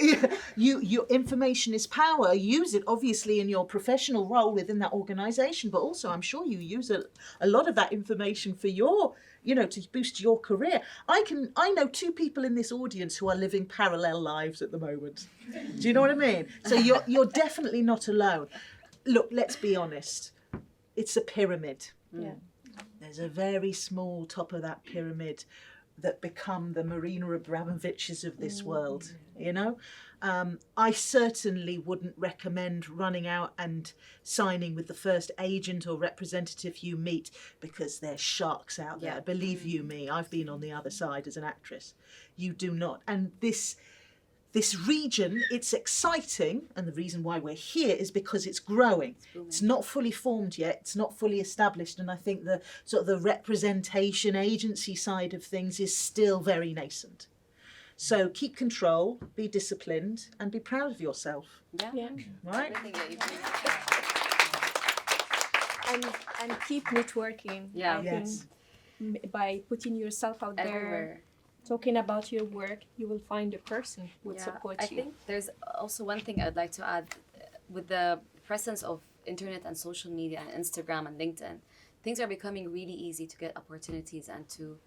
Your information is power. Use it, obviously, in your professional role within that organisation. But also, I'm sure you use a lot of that information for your, to boost your career. I know 2 people in this audience who are living parallel lives at the moment. Do you know what I mean? So you're definitely not alone. Look, let's be honest. It's a pyramid. Yeah. There's a very small top of that pyramid that become the Marina Abramoviches of this world, I certainly wouldn't recommend running out and signing with the first agent or representative you meet because there's sharks out there. Believe you me, I've been on the other side as an actress. You do not. And this region, it's exciting, and the reason why we're here is because it's growing. It's not fully formed yet, it's not fully established, and I think the sort of the representation agency side of things is still very nascent. So keep control, be disciplined, and be proud of yourself. Yeah. Right? And keep networking. Yeah. I Yes. think by putting yourself out there, Everywhere. talking about your work, you will find a person who would support I you. think there's also one thing I'd like to add. With the presence of internet and social media and Instagram and LinkedIn, things are becoming really easy to get opportunities and to,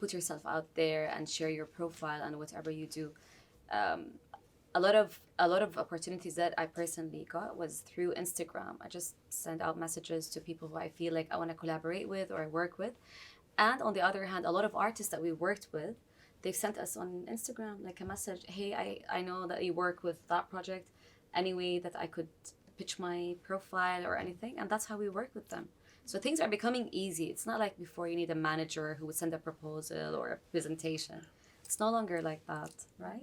put yourself out there and share your profile and whatever you do. A lot of opportunities that I personally got was through Instagram. I just send out messages to people who I feel like I want to collaborate with or work with. And on the other hand, a lot of artists that we worked with, they've sent us on Instagram like a message, hey, I know that you work with that project, any way that I could pitch my profile or anything. And that's how we work with them. So things are becoming easy. It's not like before you need a manager who would send a proposal or a presentation. It's no longer like that, right?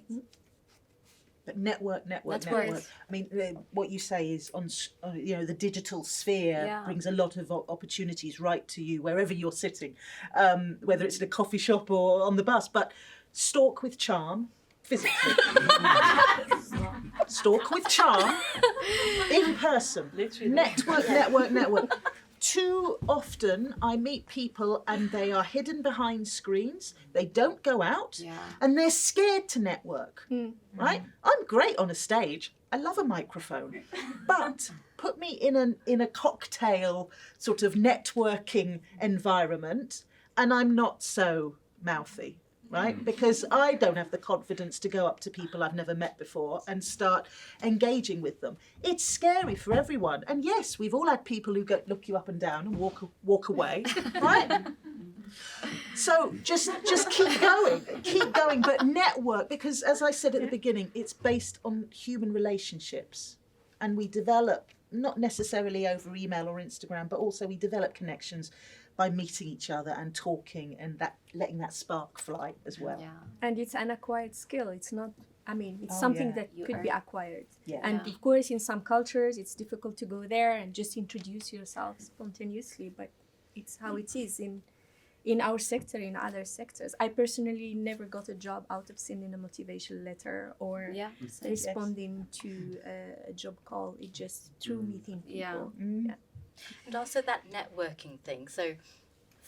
But network. I mean, what you say is the digital sphere brings a lot of opportunities right to you wherever you're sitting, whether it's in a coffee shop or on the bus. But stalk with charm, physically. Stalk with charm, in person. Literally. Network. Too often I meet people and they are hidden behind screens. They don't go out and they're scared to network, right? I'm great on a stage. I love a microphone. But put me in a cocktail sort of networking environment and I'm not so mouthy. Right? Because I don't have the confidence to go up to people I've never met before and start engaging with them. It's scary for everyone. And yes, we've all had people who look you up and down and walk away, right? So just keep going, but network, because as I said at the beginning, it's based on human relationships. And we develop, not necessarily over email or Instagram, but also we develop connections by meeting each other and talking and letting that spark fly as well. Yeah. And it's an acquired skill. It's not, it's something that could be acquired. Yeah. And of course, in some cultures, it's difficult to go there and just introduce yourself spontaneously, but it's how it is in our sector, in other sectors. I personally never got a job out of sending a motivation letter or responding to a job call. It's just through meeting people. And also that networking thing. So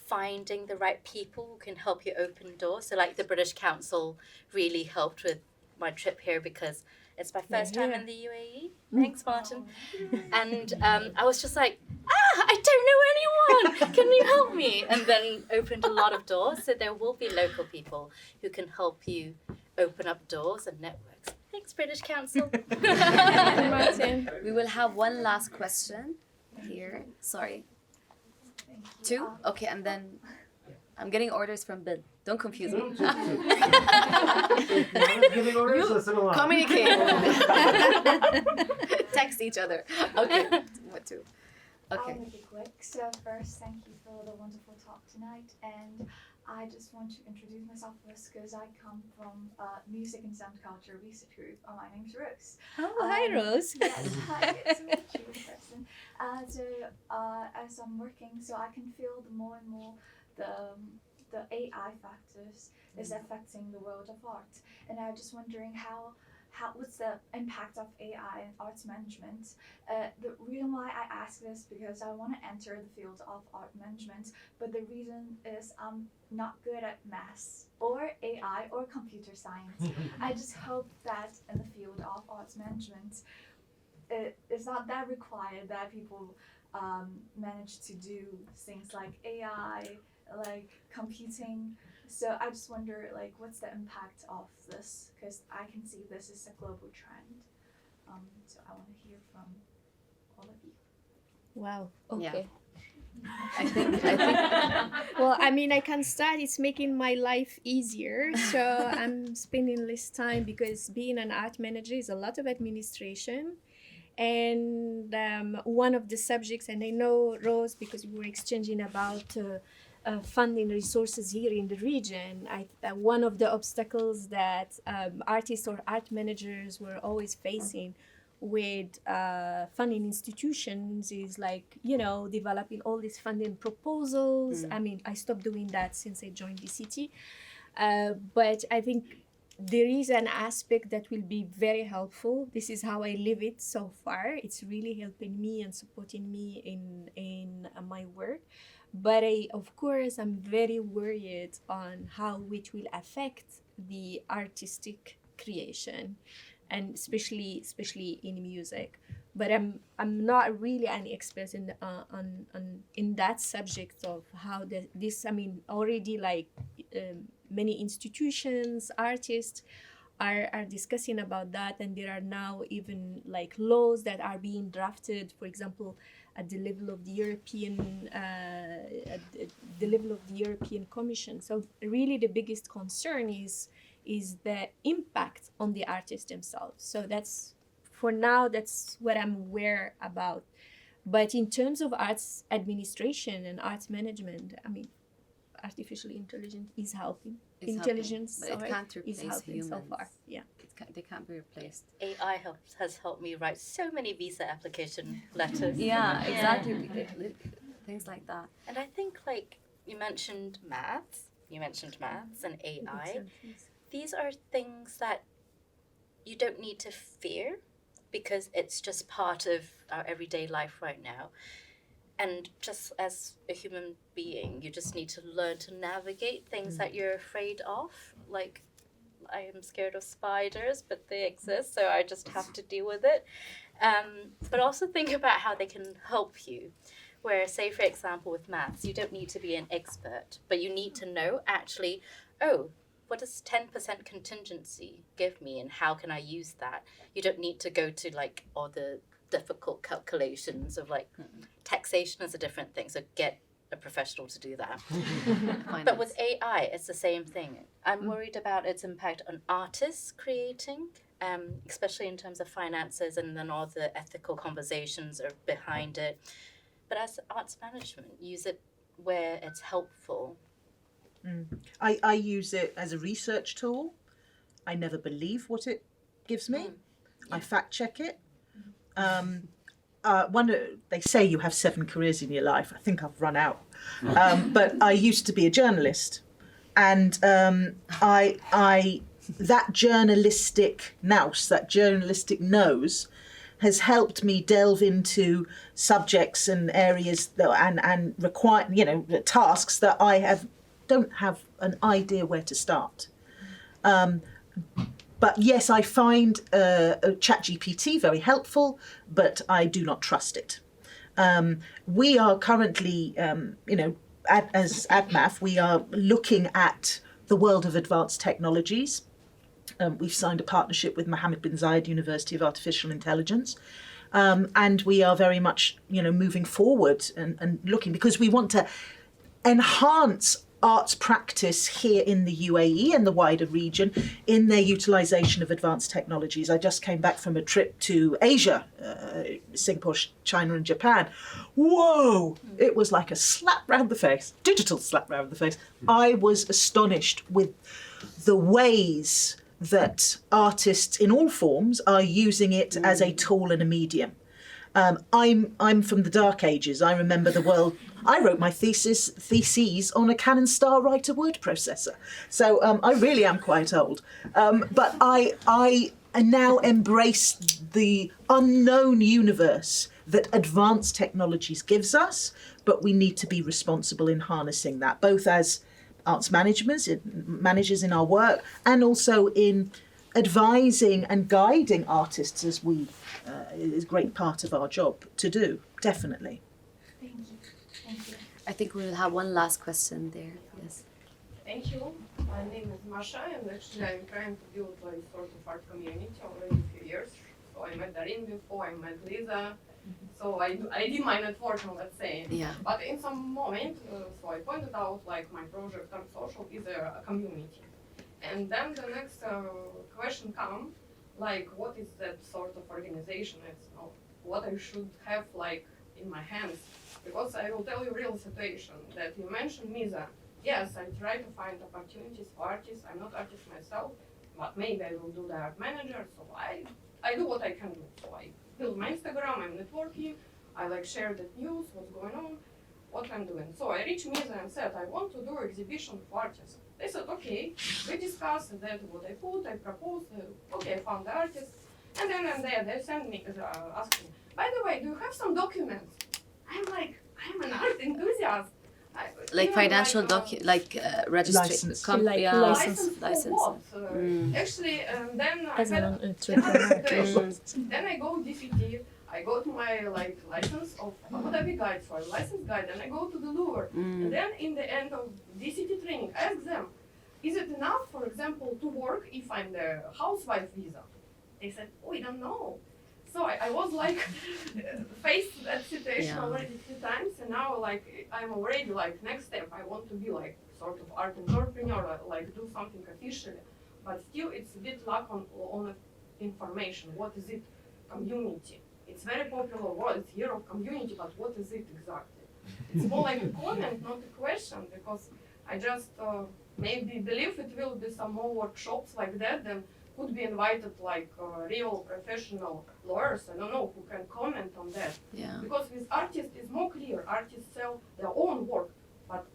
finding the right people who can help you open doors. So like the British Council really helped with my trip here because it's my first time in the UAE. Thanks, Martin. And I was just like, I don't know anyone. Can you help me? And then opened a lot of doors. So there will be local people who can help you open up doors and networks. Thanks, British Council. Martin. We will have one last question here. Sorry. Two? Okay, and then I'm getting orders from Bill. Don't confuse me. Giving orders, listen along. Communicate. Text each other. Okay. What two? Okay. I'll make it quick. So first, thank you for the wonderful talk tonight, and I just want to introduce myself first because I come from Music and Sound Culture Research Group. My name's Rose. Oh, hi, Rose. Yes, hi, good to meet you in person. As I'm working, so I can feel more and more the AI factors is affecting the world of art, and I'm just wondering how what's the impact of AI in arts management? The reason why I ask this because I want to enter the field of art management, but the reason is I'm not good at maths or AI or computer science. I just hope that in the field of arts management, it's not that required that people manage to do things like AI, like computing. So I just wonder, like, what's the impact of this? Because I can see this is a global trend. So I want to hear from all of you. Wow. Okay. I think. Well, I mean, I can start. It's making my life easier. So I'm spending less time because being an art manager is a lot of administration. And one of the subjects, and I know, Rose, because we were exchanging about funding resources here in the region, one of the obstacles that artists or art managers were always facing with funding institutions is like, developing all these funding proposals. I mean, I stopped doing that since I joined the city. But I think there is an aspect that will be very helpful. This is how I live it so far. It's really helping me and supporting me in my work. But of course, I'm very worried on how it will affect the artistic creation, and especially in music. But I'm not really an expert in that subject of how this. I mean, already like many institutions, artists are discussing about that, and there are now even like laws that are being drafted, for example, at the level of the European Commission. So really the biggest concern is the impact on the artists themselves. So that's what I'm aware about. But in terms of arts administration and arts management, I mean, artificial intelligence is helping. But it can't replace is helping humans. so far. Yeah. They can't be replaced. AI has helped me write so many visa application letters. Yeah, exactly. Things like that. And I think, like, you mentioned maths and AI. These are things that you don't need to fear because it's just part of our everyday life right now. And just as a human being, you just need to learn to navigate things that you're afraid of. Like, I am scared of spiders, but they exist, so I just have to deal with it. But also think about how they can help you. Where, say, for example, with maths, you don't need to be an expert, but you need to know actually, what does 10% contingency give me and how can I use that? You don't need to go to like all the difficult calculations of like taxation is a different thing. So get a professional to do that. But with AI, it's the same thing. I'm worried about its impact on artists creating, especially in terms of finances and then all the ethical conversations are behind it. But as arts management, use it where it's helpful. I use it as a research tool. I never believe what it gives me. I fact check it. They say you have 7 careers in your life. I think I've run out. But I used to be a journalist, and that journalistic nous, that journalistic nose, has helped me delve into subjects and areas and require, tasks that I don't have an idea where to start. But yes, I find ChatGPT very helpful, but I do not trust it. We are currently, as ADMAF, we are looking at the world of advanced technologies. We've signed a partnership with Mohammed bin Zayed University of Artificial Intelligence. And we are very much, moving forward and looking, because we want to enhance arts practice here in the UAE and the wider region in their utilisation of advanced technologies. I just came back from a trip to Asia, Singapore, China and Japan. Whoa! It was like a slap round the face, digital slap round the face. I was astonished with the ways that artists in all forms are using it as a tool and a medium. I'm from the dark ages. I remember the world. I wrote my theses on a Canon StarWriter word processor. So I really am quite old. But I now embrace the unknown universe that advanced technologies gives us, but we need to be responsible in harnessing that, both as arts managers in our work, and also in advising and guiding artists as we is a great part of our job to do, definitely. Thank you. Thank you. I think we'll have one last question there. Yes. Thank you. My name is Masha, and actually I'm trying to build a sort of art community already a few years. So I met Darin before, I met Lisa. So I did my networking, let's say. Yeah. But in some moment, so I pointed out like my project Art Social is a community. And then the next question comes, like what is that sort of organization? It's what I should have like in my hands. Because I will tell you real situation that you mentioned Misa. Yes, I try to find opportunities for artists. I'm not artist myself, but maybe I will do the art manager. So I do what I can do. So I build my Instagram, I'm networking, I like share the news, what's going on, what I'm doing. So I reached Misa and said, I want to do exhibition for artists. They said, okay, we discussed that what I put, I proposed, okay, I found the artist. And then they sent me, asked me, by the way, do you have some documents? I'm like, I'm an art enthusiast. Like financial registration. License. License for what? Actually, then I As had an then entrepreneur. I go DCT, I got my license of Abu Dhabi guide, so I license guide, and I go to the Louvre. And then in the end of DCT training, I ask them, is it enough, for example, to work if I'm the housewife visa? They said, we don't know. So I was like faced that situation already a few times, and now like I'm already like next step. I want to be like sort of art entrepreneur, like do something officially, but still it's a bit lack on information. What is it? Community. It's very popular word. It's year of community, but what is it exactly? It's more like a comment, not a question, because I just maybe believe it will be some more workshops like that, then could be invited like real professional lawyers, I don't know, who can comment on that. Yeah. Because with artists it's more clear. Artists sell their own work, but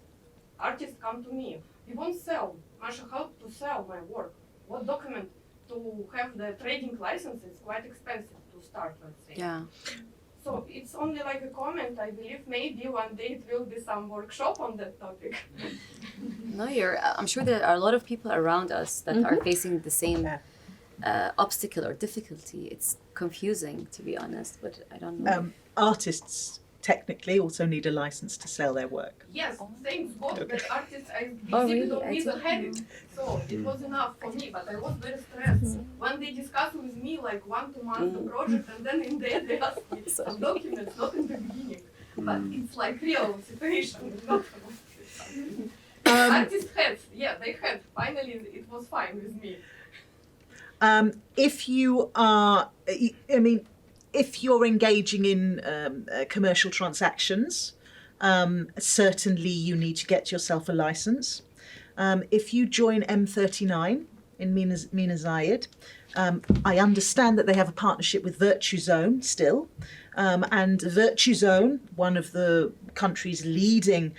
artists come to me. We won't sell. Masha, how to sell my work? What document to have the trading license is quite expensive to start, let's say. Yeah. So it's only like a comment. I believe maybe one day it will be some workshop on that topic. No, I'm sure there are a lot of people around us that are facing the same obstacle or difficulty. It's confusing, to be honest, but I don't know. Artists technically also need a license to sell their work. Yes, thanks God that artists I really? on me that had it. So it was enough for me, but I was very stressed. When they discussed with me like 1-2 months the project, and then in the end they asked me some documents, not in the beginning. But it's like real situation, not artists had, they had. Finally it was fine with me. If you are, if you're engaging in commercial transactions, certainly you need to get yourself a license. If you join M39 in Mina Zayed, I understand that they have a partnership with Virtue Zone still. And Virtue Zone, one of the country's leading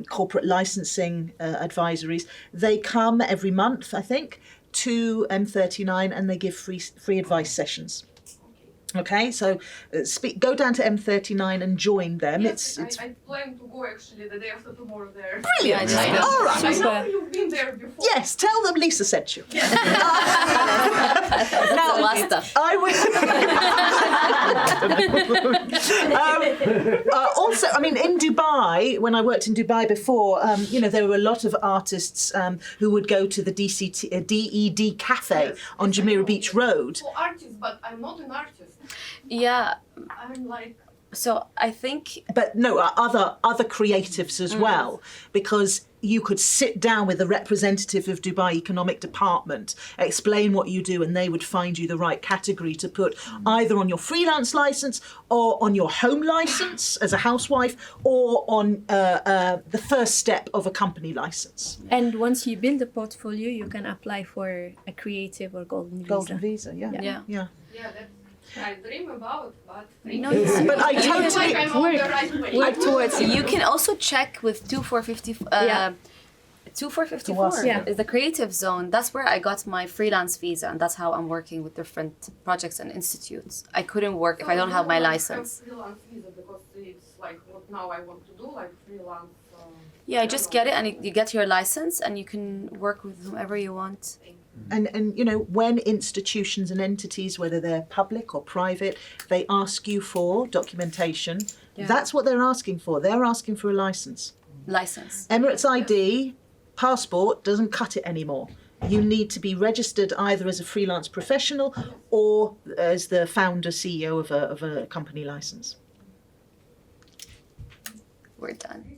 corporate licensing advisories, they come every month, I think, to M39 and they give free advice sessions. Okay, so go down to M39 and join them. Yes, It's I plan to go actually the day after tomorrow there. brilliant. Yeah. All right. I know you've been there before. Yes, tell them Lisa sent you. That's the last stuff. I would. Also, I mean, in Dubai, when I worked in Dubai before, there were a lot of artists who would go to the DED Cafe on Jumeirah Beach Road. For artists, but I'm not an artist. Yeah. I'm like, So I think But no, other creatives as well, because you could sit down with the representative of Dubai Economic Department, explain what you do, and they would find you the right category to put either on your freelance license or on your home license as a housewife, or on the first step of a company license. And once you build a portfolio, you can apply for a creative or golden visa. Golden visa, yeah. yeah. yeah, that's I dream about, but No, But I like totally. I'm on the right way. Work towards. You can also check with 2454. 2454 Yeah. is the creative zone. That's where I got my freelance visa, and that's how I'm working with different projects and institutes. I couldn't work if I don't have my license. Freelance visa because it's like what now I want to do, like freelance. Yeah, just get it, and you get your license, and you can work with whomever you want. And when institutions and entities, whether they're public or private, they ask you for documentation, that's what they're asking for. They're asking for a license. License. Emirates ID, passport doesn't cut it anymore. You need to be registered either as a freelance professional or as the founder, CEO of a company license. We're done.